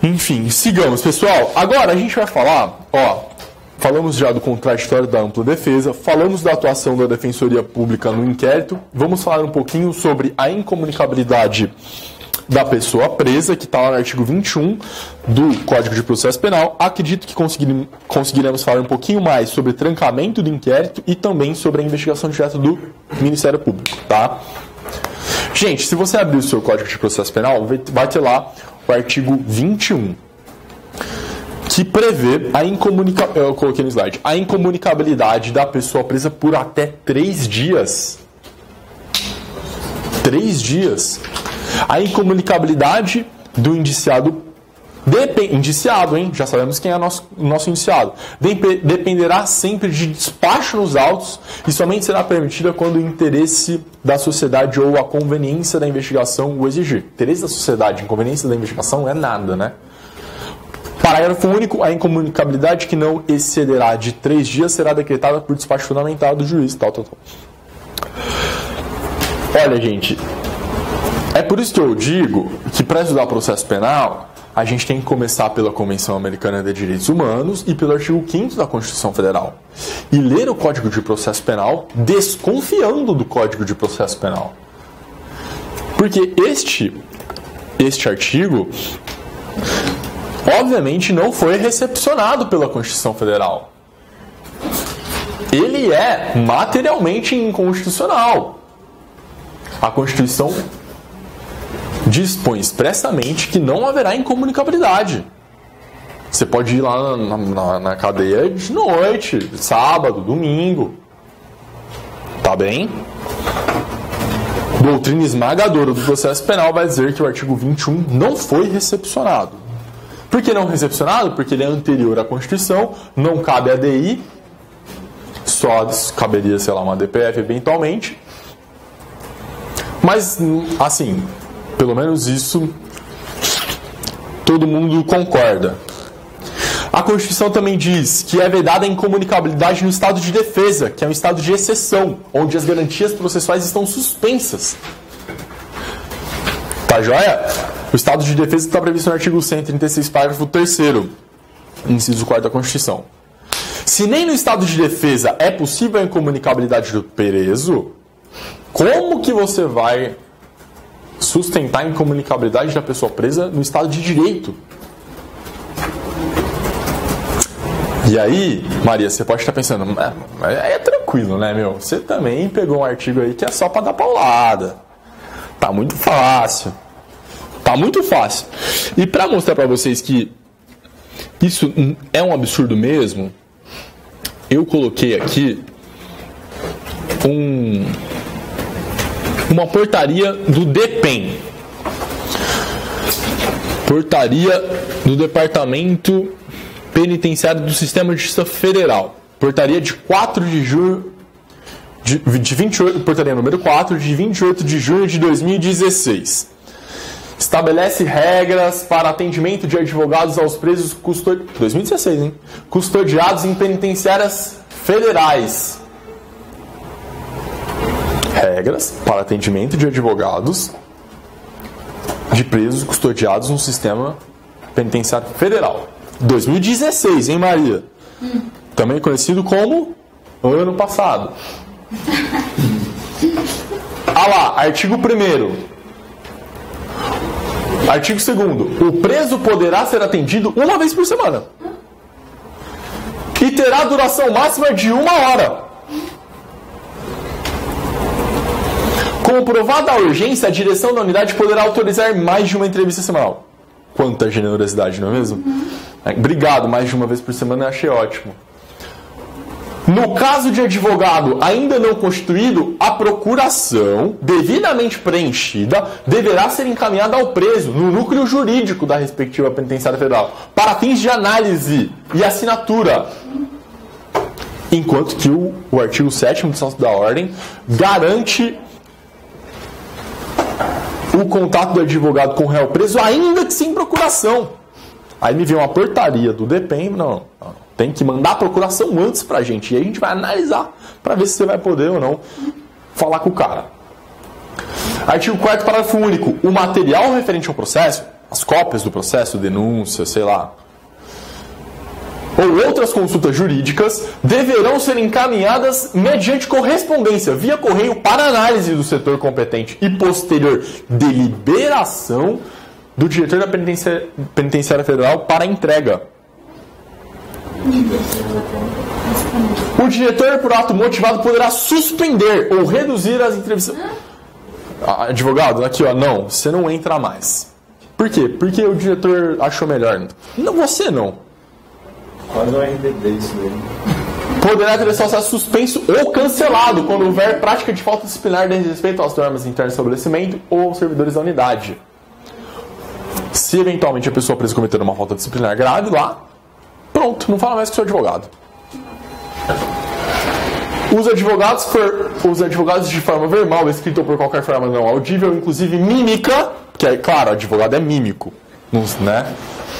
Enfim, sigamos, pessoal. Agora a gente vai falar, falamos já do contraditório da ampla defesa, falamos da atuação da defensoria pública no inquérito, vamos falar um pouquinho sobre a incomunicabilidade da pessoa presa, que está lá no artigo 21 do Código de Processo Penal. Acredito que conseguiremos falar um pouquinho mais sobre trancamento do inquérito e também sobre a investigação direta do Ministério Público, tá? Gente, se você abrir o seu Código de Processo Penal, vai ter lá o artigo 21, que prevê eu coloquei no slide, a incomunicabilidade da pessoa presa por até 3 dias. 3 dias. A incomunicabilidade do indiciado, hein? Já sabemos quem é nosso indiciado. Dependerá sempre de despacho nos autos e somente será permitida quando o interesse da sociedade ou a conveniência da investigação o exigir. Interesse da sociedade, inconveniência da investigação é nada, né? Parágrafo único, a incomunicabilidade que não excederá de 3 dias será decretada por despacho fundamentado do juiz, tal. Olha, gente, é por isso que eu digo que para estudar processo penal, a gente tem que começar pela Convenção Americana de Direitos Humanos e pelo artigo 5º da Constituição Federal. E ler o Código de Processo Penal desconfiando do Código de Processo Penal. Porque este artigo, obviamente, não foi recepcionado pela Constituição Federal. Ele é materialmente inconstitucional. A Constituição dispõe expressamente que não haverá incomunicabilidade. Você pode ir lá na cadeia de noite, sábado, domingo. Tá bem? Doutrina esmagadora do processo penal vai dizer que o artigo 21 não foi recepcionado. Por que não recepcionado? Porque ele é anterior à Constituição, não cabe a DI, só caberia, sei lá, uma DPF eventualmente. Mas, assim, pelo menos isso todo mundo concorda. A Constituição também diz que é vedada a incomunicabilidade no estado de defesa, que é um estado de exceção, onde as garantias processuais estão suspensas. Tá joia? O estado de defesa está previsto no artigo 136, parágrafo 3º, inciso 4º da Constituição. Se nem no estado de defesa é possível a incomunicabilidade do preso, como que você vai sustentar a incomunicabilidade da pessoa presa no estado de direito? E aí, Maria, você pode estar pensando, é tranquilo, né, meu? Você também pegou um artigo aí que é só para dar paulada. Tá muito fácil. Tá muito fácil. E para mostrar para vocês que isso é um absurdo mesmo, eu coloquei aqui uma portaria do DEPEN. Portaria do Departamento Penitenciário do Sistema de Justiça Federal. Portaria de 4 de junho de 28, portaria número 4 de 28 de junho de 2016. Estabelece regras para atendimento de advogados aos presos 2016, hein? Custodiados em penitenciárias federais. Regras para atendimento de advogados de presos custodiados no sistema penitenciário federal. 2016, hein, Maria? Também conhecido como ano passado. Ah lá, artigo 1º. Artigo 2º. O preso poderá ser atendido uma vez por semana. E terá duração máxima de 1 hora. Comprovada a urgência, a direção da unidade poderá autorizar mais de uma entrevista semanal. Quanta generosidade, não é mesmo? Obrigado, mais de uma vez por semana eu achei ótimo. No caso de advogado ainda não constituído, a procuração, devidamente preenchida, deverá ser encaminhada ao preso, no núcleo jurídico da respectiva penitenciária federal, para fins de análise e assinatura. Enquanto que o artigo 7º do Estatuto da Ordem garante o contato do advogado com o réu preso, ainda que sem procuração. Aí me vem uma portaria do DEPEN, não, tem que mandar a procuração antes pra gente, e aí a gente vai analisar para ver se você vai poder ou não falar com o cara. Artigo 4º, parágrafo único. O material referente ao processo, as cópias do processo, denúncia, sei lá, ou outras consultas jurídicas, deverão ser encaminhadas mediante correspondência, via correio, para análise do setor competente e posterior deliberação do diretor da Penitenciária Federal para entrega. O diretor, por ato motivado, poderá suspender ou reduzir as entrevistas. Advogado, aqui ó, não, você não entra mais. Por quê? Porque o diretor achou melhor. Não, você não. Quase o RDD isso mesmo. Poderá ter seu acesso suspenso ou cancelado quando houver prática de falta disciplinar de respeito às normas internas do estabelecimento ou aos servidores da unidade. Se eventualmente a pessoa presa cometer uma falta disciplinar grave lá, pronto, não fala mais com o seu advogado. Os advogados de forma verbal, escrita ou por qualquer forma não audível, inclusive mímica, que é claro, advogado é mímico, né?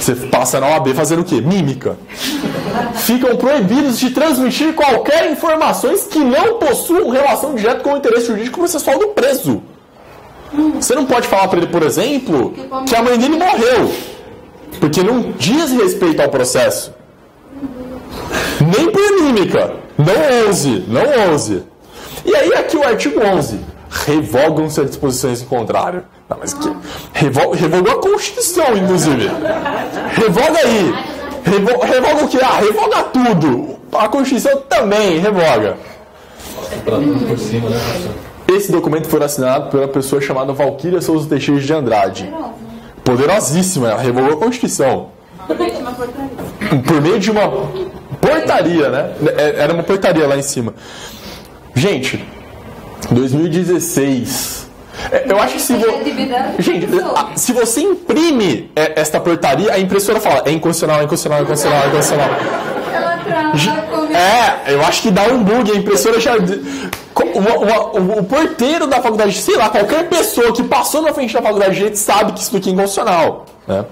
Você passa na OAB fazendo o quê? Mímica. Ficam proibidos de transmitir qualquer informações que não possuam relação direta com o interesse jurídico processual do preso. Você não pode falar para ele, por exemplo, que a mãe dele morreu, porque não diz respeito ao processo. Nem por mímica. Não ouse. E aí aqui o artigo 11. Revogam-se as disposições em contrário. Não, mas que revogou a Constituição, inclusive. Revoga aí. Revoga o quê? Revoga tudo. A Constituição também revoga. Por cima, né, professor? Esse documento foi assinado pela pessoa chamada Valquíria Souza Teixeira de Andrade. Poderosíssima, ela revogou a Constituição. Por meio de uma portaria. Por meio de uma portaria, né? Era uma portaria lá em cima. Gente, 2016. Eu acho que se você imprime esta portaria, a impressora fala, é inconstitucional, é inconstitucional, é inconstitucional, é inconstitucional. Ela trava. Eu acho que dá um bug, a impressora já... O porteiro da faculdade, sei lá, qualquer pessoa que passou na frente da faculdade de Direito sabe que isso aqui é inconstitucional, né?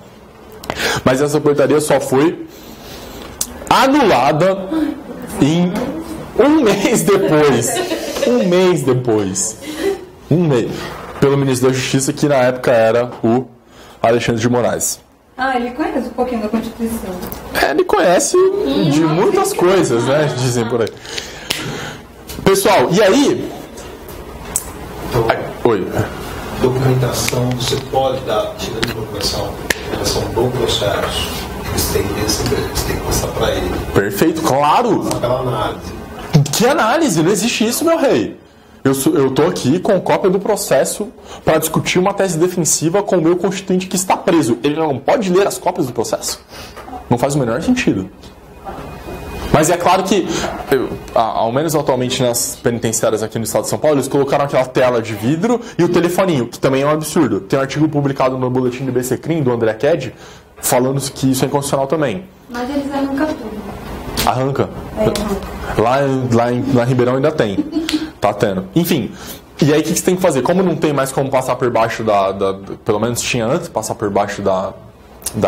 Mas essa portaria só foi anulada em um mês depois. Pelo ministro da Justiça, que na época era o Alexandre de Moraes. Ele conhece um pouquinho da Constituição. Ele conhece de muitas coisas, né? Dizem por aí. Pessoal, e aí? Oi. Documentação, você pode dar, tirando de documentação do processo. Você tem que passar para ele. Perfeito, claro. Aquela análise. Que análise? Não existe isso, meu rei. Eu tô aqui com cópia do processo para discutir uma tese defensiva com o meu constituinte que está preso. Ele não pode ler as cópias do processo? Não faz o menor sentido. Mas é claro que, ao menos atualmente nas penitenciárias aqui no estado de São Paulo, eles colocaram aquela tela de vidro e o telefoninho, que também é um absurdo. Tem um artigo publicado no boletim do BCCRIM, do André Ked, falando que isso é inconstitucional também. Mas eles arrancam tudo. Arranca? Lá em Ribeirão ainda tem. Tá tendo. Enfim. E aí o que você tem que fazer? Como não tem mais como passar por baixo pelo menos tinha antes, passar por baixo da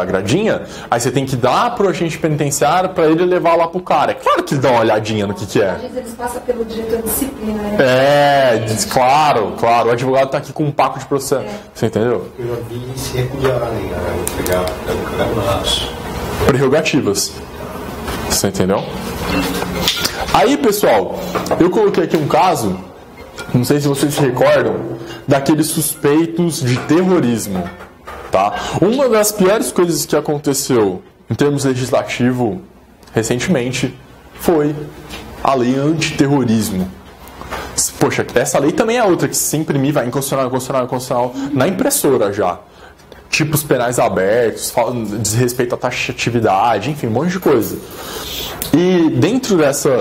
gradinha, aí você tem que dar pro agente penitenciário pra ele levar lá pro cara. É claro que ele dá uma olhadinha no que é. Às vezes eles passam pelo direito à disciplina, né? Claro. O advogado tá aqui com um paco de processo. Você entendeu? Eu já vi se recuperarem, entregar prerrogativas. Você entendeu? Aí, pessoal, eu coloquei aqui um caso, não sei se vocês se recordam, daqueles suspeitos de terrorismo. Tá? Uma das piores coisas que aconteceu em termos legislativos recentemente foi a lei antiterrorismo. Poxa, essa lei também é outra que se imprimir vai inconstitucional na impressora já. Tipos penais abertos, desrespeito à taxatividade, enfim, um monte de coisa. E dentro dessa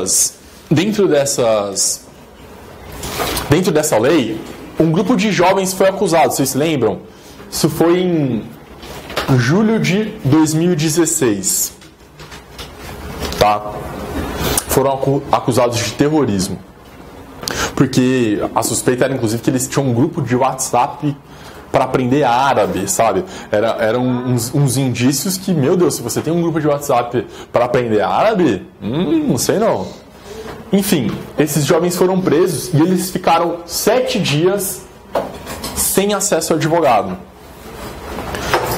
lei, um grupo de jovens foi acusado, vocês se lembram? Isso foi em julho de 2016. Tá? Foram acusados de terrorismo. Porque a suspeita era, inclusive, que eles tinham um grupo de WhatsApp para aprender árabe, sabe? Eram uns indícios que, meu Deus, se você tem um grupo de WhatsApp para aprender árabe, não sei não. Enfim, esses jovens foram presos e eles ficaram 7 dias sem acesso ao advogado.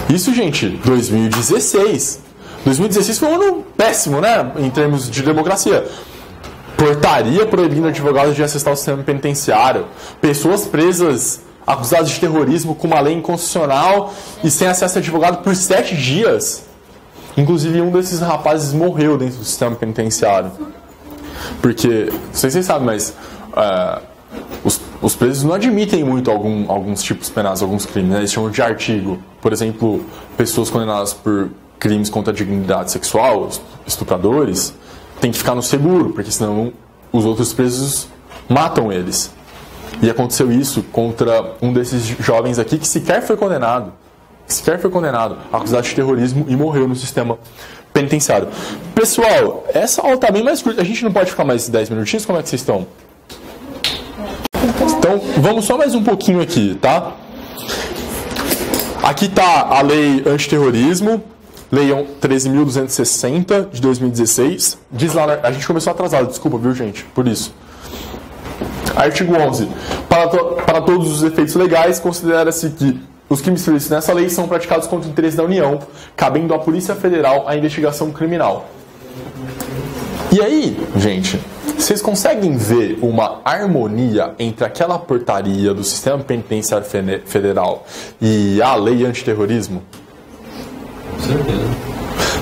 Isso, gente, 2016. 2016 foi um ano péssimo, né? Em termos de democracia. Portaria proibindo advogados de acessar o sistema penitenciário. Pessoas presas, acusadas de terrorismo com uma lei inconstitucional e sem acesso a advogado por 7 dias. Inclusive, um desses rapazes morreu dentro do sistema penitenciário. Porque, não sei se vocês sabem, mas os presos não admitem muito alguns tipos penais, alguns crimes, né? Eles chamam de artigo. Por exemplo, pessoas condenadas por crimes contra a dignidade sexual, estupradores, tem que ficar no seguro, porque senão os outros presos matam eles. E aconteceu isso contra um desses jovens aqui que sequer foi condenado, acusado de terrorismo e morreu no sistema penitenciário. Pessoal, essa aula está bem mais curta. A gente não pode ficar mais 10 minutinhos? Como é que vocês estão? Então, vamos só mais um pouquinho aqui, tá? Aqui está a lei antiterrorismo, lei 13.260 de 2016. Diz lá, a gente começou atrasado, desculpa, viu, gente, por isso. Artigo 11. Para todos os efeitos legais, considera-se que os crimes previstos nessa lei são praticados contra o interesse da União, cabendo à Polícia Federal a investigação criminal. E aí, gente, vocês conseguem ver uma harmonia entre aquela portaria do Sistema Penitenciário Federal e a lei antiterrorismo? Com certeza.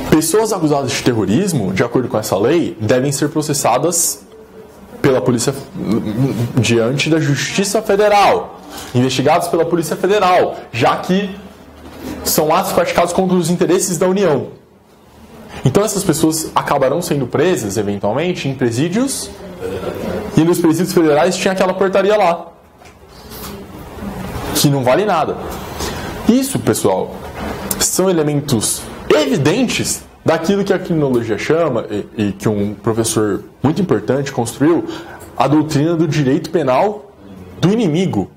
Pessoas acusadas de terrorismo, de acordo com essa lei, devem ser processadas pela polícia diante da Justiça Federal, investigados pela Polícia Federal, já que são atos praticados contra os interesses da União. Então essas pessoas acabarão sendo presas, eventualmente, em presídios, e nos presídios federais tinha aquela portaria lá, que não vale nada. Isso, pessoal, são elementos evidentes daquilo que a criminologia chama, e que um professor muito importante construiu, a doutrina do direito penal do inimigo.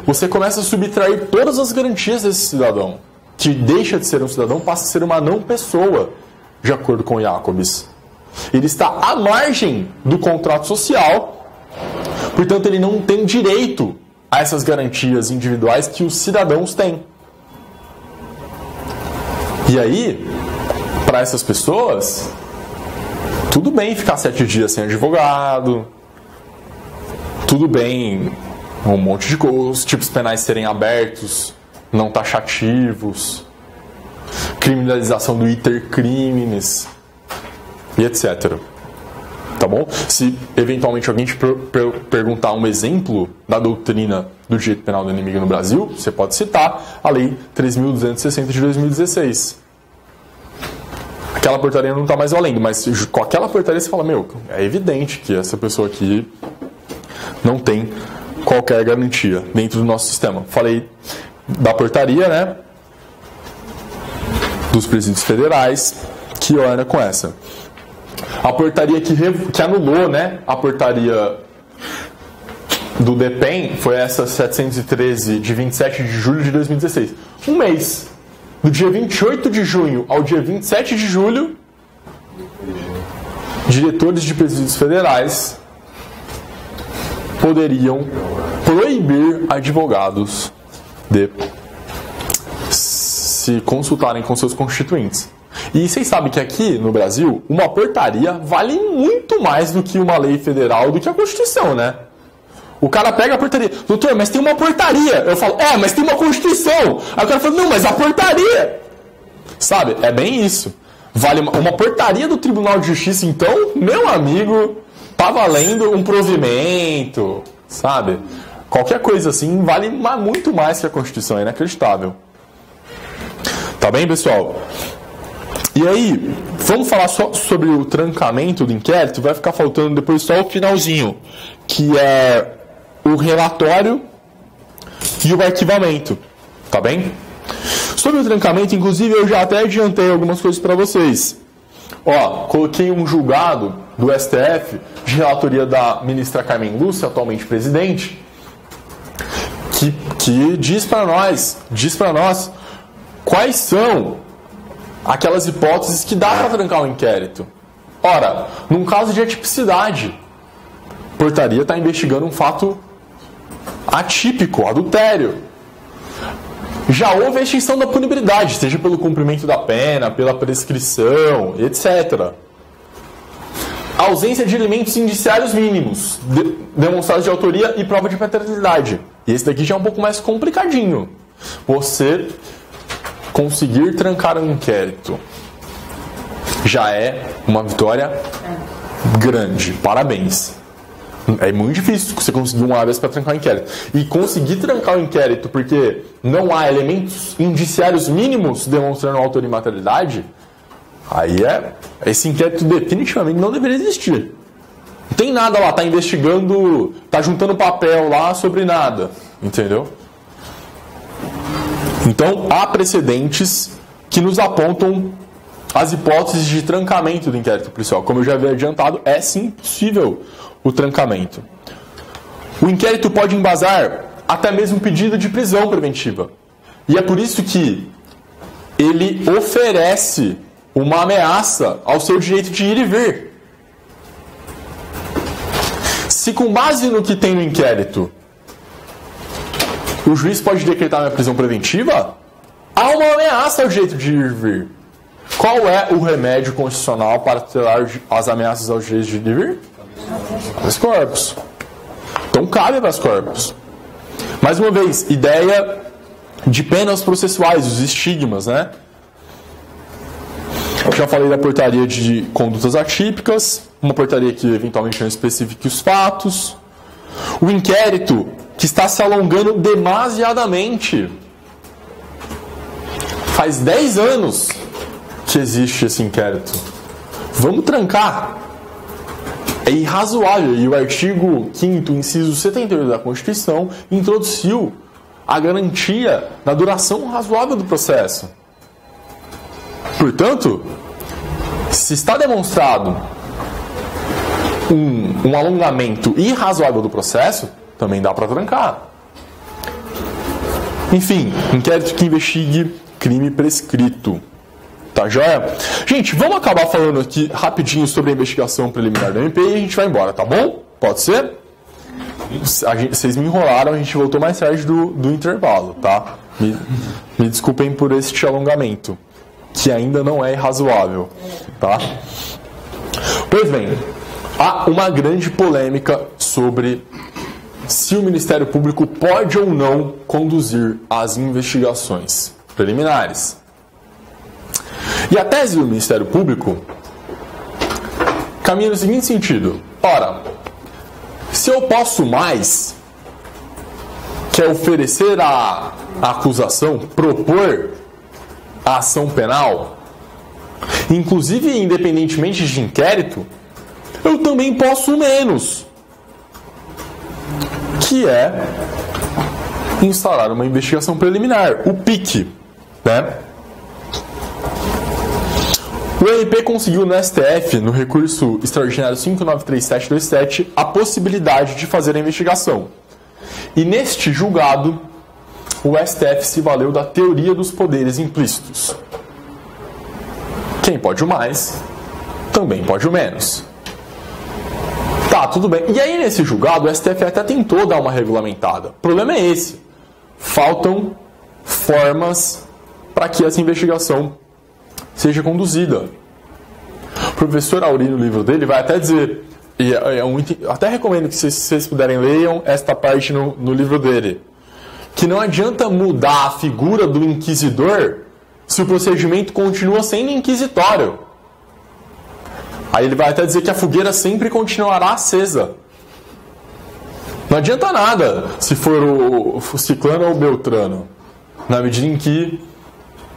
Você começa a subtrair todas as garantias desse cidadão, que deixa de ser um cidadão, passa a ser uma não-pessoa, de acordo com Jacobs. Ele está à margem do contrato social, portanto ele não tem direito a essas garantias individuais que os cidadãos têm. E aí, para essas pessoas, tudo bem ficar 7 dias sem advogado, tudo bem um monte de coisas, os tipos penais serem abertos, não taxativos, criminalização do iter criminis e etc. Tá bom? Se eventualmente alguém te perguntar um exemplo da doutrina do direito penal do inimigo no Brasil, você pode citar a Lei 3.260 de 2016. Aquela portaria não está mais valendo, mas com aquela portaria você fala, é evidente que essa pessoa aqui não tem qualquer garantia dentro do nosso sistema. Falei da portaria, né? Dos presídios federais, que orna com essa. A portaria que anulou, né? A portaria do DEPEN foi essa 713 de 27 de julho de 2016. Um mês. Do dia 28 de junho ao dia 27 de julho, diretores de presídios federais poderiam proibir advogados de se consultarem com seus constituintes. E vocês sabem que aqui no Brasil, uma portaria vale muito mais do que uma lei federal, do que a Constituição, né? O cara pega a portaria, doutor, mas tem uma portaria. Eu falo, mas tem uma Constituição. Aí o cara fala, não, mas a portaria. Sabe, é bem isso. Vale uma portaria do Tribunal de Justiça, então, meu amigo, tá valendo um provimento, sabe? Qualquer coisa assim vale muito mais que a Constituição, é inacreditável. Tá bem, pessoal? E aí, vamos falar só sobre o trancamento do inquérito, vai ficar faltando depois só o finalzinho, que é o relatório e o arquivamento, tá bem? Sobre o trancamento, inclusive, eu já até adiantei algumas coisas para vocês. Coloquei um julgado do STF, de relatoria da ministra Carmen Lúcia, atualmente presidente, que diz para nós quais são aquelas hipóteses que dá para trancar o inquérito. Ora, num caso de atipicidade, a portaria está investigando um fato atípico, adultério. Já houve a extinção da punibilidade, seja pelo cumprimento da pena, pela prescrição, etc. A ausência de elementos indiciários mínimos, demonstrados de autoria e prova de paternidade. E esse daqui já é um pouco mais complicadinho. Você conseguir trancar um inquérito já é uma vitória grande. Parabéns. É muito difícil você conseguir um habeas para trancar o inquérito. E conseguir trancar o inquérito porque não há elementos indiciários mínimos demonstrando autoria e materialidade, aí esse inquérito definitivamente não deveria existir. Não tem nada lá, tá investigando, tá juntando papel lá sobre nada, entendeu? Então, há precedentes que nos apontam as hipóteses de trancamento do inquérito policial. Como eu já havia adiantado, é sim possível o trancamento. O inquérito pode embasar até mesmo pedido de prisão preventiva. E é por isso que ele oferece uma ameaça ao seu direito de ir e vir. Se com base no que tem no inquérito, o juiz pode decretar uma prisão preventiva, há uma ameaça ao direito de ir e vir. Qual é o remédio constitucional para tutelar as ameaças ao direito de ir e vir? Habeas corpus. Então cabe habeas corpus. Mais uma vez, ideia de penas processuais, os estigmas, né? Eu já falei da portaria de condutas atípicas, uma portaria que eventualmente não especifique os fatos. O inquérito que está se alongando demasiadamente. Faz 10 anos que existe esse inquérito. Vamos trancar. É irrazoável. E o artigo 5º, inciso 78 da Constituição, introduziu a garantia da duração razoável do processo. Portanto, se está demonstrado um alongamento irrazoável do processo, também dá para trancar. Enfim, inquérito que investigue crime prescrito. Tá joia? Gente, vamos acabar falando aqui rapidinho sobre a investigação preliminar do MP e a gente vai embora, tá bom? Pode ser? Vocês me enrolaram, a gente voltou mais tarde do intervalo, tá? Me desculpem por este alongamento, que ainda não é irrazoável, tá? Pois bem, há uma grande polêmica sobre se o Ministério Público pode ou não conduzir as investigações preliminares. E a tese do Ministério Público caminha no seguinte sentido: ora, se eu posso mais, que é oferecer a acusação, propor a ação penal, inclusive independentemente de inquérito, eu também posso menos, que é instaurar uma investigação preliminar, o PIC, né? O MP conseguiu no STF, no recurso extraordinário 593727, a possibilidade de fazer a investigação. E neste julgado, o STF se valeu da teoria dos poderes implícitos. Quem pode o mais, também pode o menos. Tá, tudo bem. E aí, nesse julgado, o STF até tentou dar uma regulamentada. O problema é esse. Faltam formas para que essa investigação seja conduzida. O professor Auri, no livro dele, vai até dizer, e até recomendo que vocês puderem leiam esta parte no livro dele, que não adianta mudar a figura do inquisidor se o procedimento continua sendo inquisitório. Aí ele vai até dizer que a fogueira sempre continuará acesa. Não adianta nada se for o ciclano ou o beltrano, na medida em que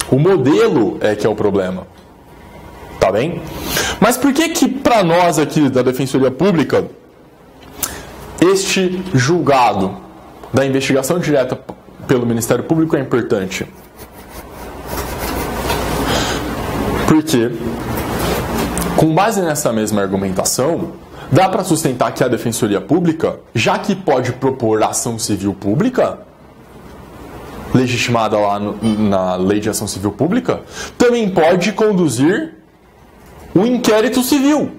o modelo é que é o problema. Tá bem? Mas por que para nós aqui da Defensoria Pública, este julgado da investigação direta pelo Ministério Público é importante? Porque, com base nessa mesma argumentação, dá para sustentar que a Defensoria Pública, já que pode propor ação civil pública, legitimada lá na Lei de Ação Civil Pública, também pode conduzir um inquérito civil,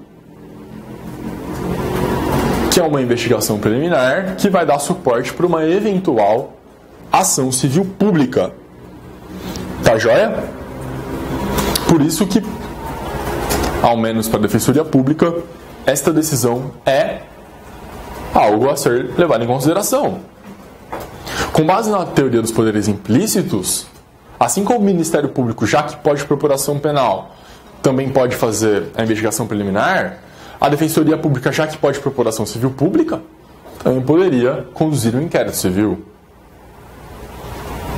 que é uma investigação preliminar que vai dar suporte para uma eventual ação civil pública. Tá joia? Por isso que, ao menos para a Defensoria Pública, esta decisão é algo a ser levado em consideração. Com base na teoria dos poderes implícitos, assim como o Ministério Público, já que pode propor ação penal, também pode fazer a investigação preliminar, a Defensoria Pública, já que pode propor ação civil pública, também poderia conduzir um inquérito civil.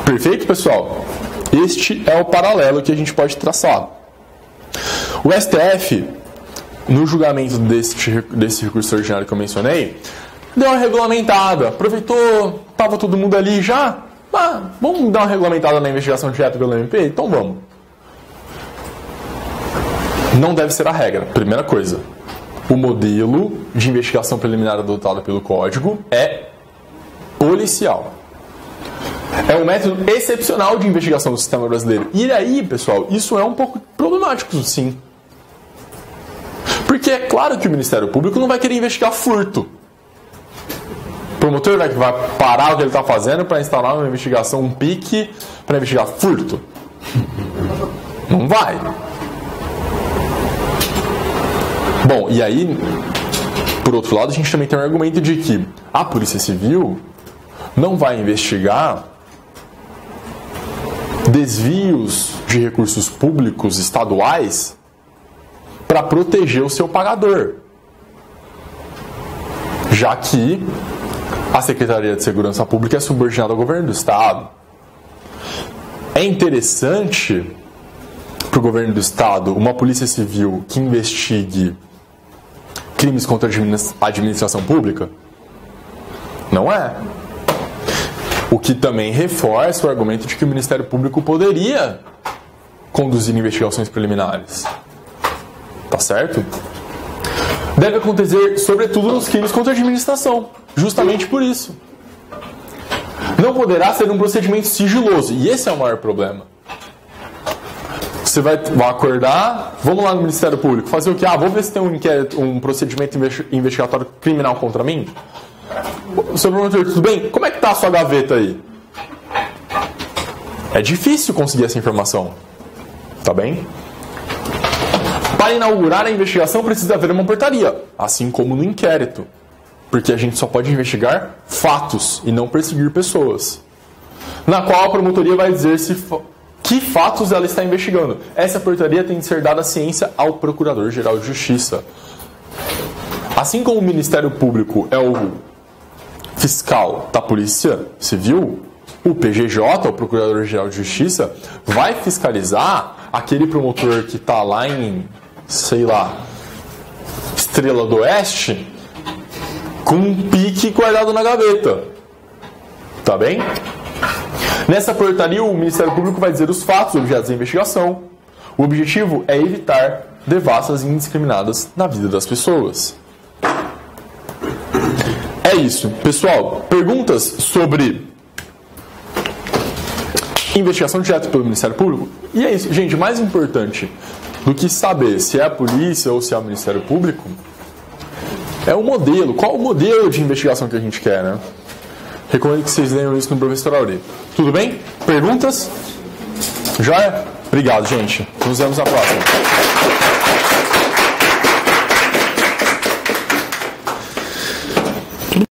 Perfeito, pessoal? Este é o paralelo que a gente pode traçar. O STF, no julgamento desse recurso ordinário que eu mencionei, deu uma regulamentada, aproveitou, estava todo mundo ali já, vamos dar uma regulamentada na investigação direta pelo MP? Então vamos. Não deve ser a regra, primeira coisa. O modelo de investigação preliminar adotado pelo Código é policial. É um método excepcional de investigação do sistema brasileiro. E aí, pessoal, isso é um pouco problemático, sim. Porque é claro que o Ministério Público não vai querer investigar furto. O promotor vai parar o que ele está fazendo para instalar uma investigação, um PIC, para investigar furto. Não vai. Bom, e aí, por outro lado, a gente também tem um argumento de que a Polícia Civil não vai investigar desvios de recursos públicos estaduais para proteger o seu pagador, já que a Secretaria de Segurança Pública é subordinada ao governo do Estado. É interessante para o governo do estado uma polícia civil que investigue crimes contra a administração pública? Não é. O que também reforça o argumento de que o Ministério Público poderia conduzir investigações preliminares. Tá certo? Deve acontecer, sobretudo, nos crimes contra a administração. Justamente por isso. Não poderá ser um procedimento sigiloso. E esse é o maior problema. Você vai acordar, vamos lá no Ministério Público, fazer o quê? Vou ver se tem um procedimento investigatório criminal contra mim? Seu promotor, tudo bem? Como é que tá a sua gaveta aí? É difícil conseguir essa informação. Tá bem? Para inaugurar a investigação precisa haver uma portaria, assim como no inquérito. Porque a gente só pode investigar fatos e não perseguir pessoas. Na qual a promotoria vai dizer que fatos ela está investigando. Essa portaria tem de ser dada ciência ao Procurador-Geral de Justiça. Assim como o Ministério Público é o fiscal da Polícia Civil, o PGJ, o Procurador-Geral de Justiça, vai fiscalizar aquele promotor que está lá em, sei lá, Estrela do Oeste, com um pique guardado na gaveta. Tá bem? Nessa portaria, o Ministério Público vai dizer os fatos objetos da investigação. O objetivo é evitar devassas indiscriminadas na vida das pessoas. É isso. Pessoal, perguntas sobre investigação direta pelo Ministério Público? E é isso. Gente, mais importante do que saber se é a polícia ou se é o Ministério Público é o modelo. Qual o modelo de investigação que a gente quer, né? Recomendo que vocês leiam isso no Professor Auri. Tudo bem? Perguntas? Já é? Obrigado, gente. Nos vemos na próxima.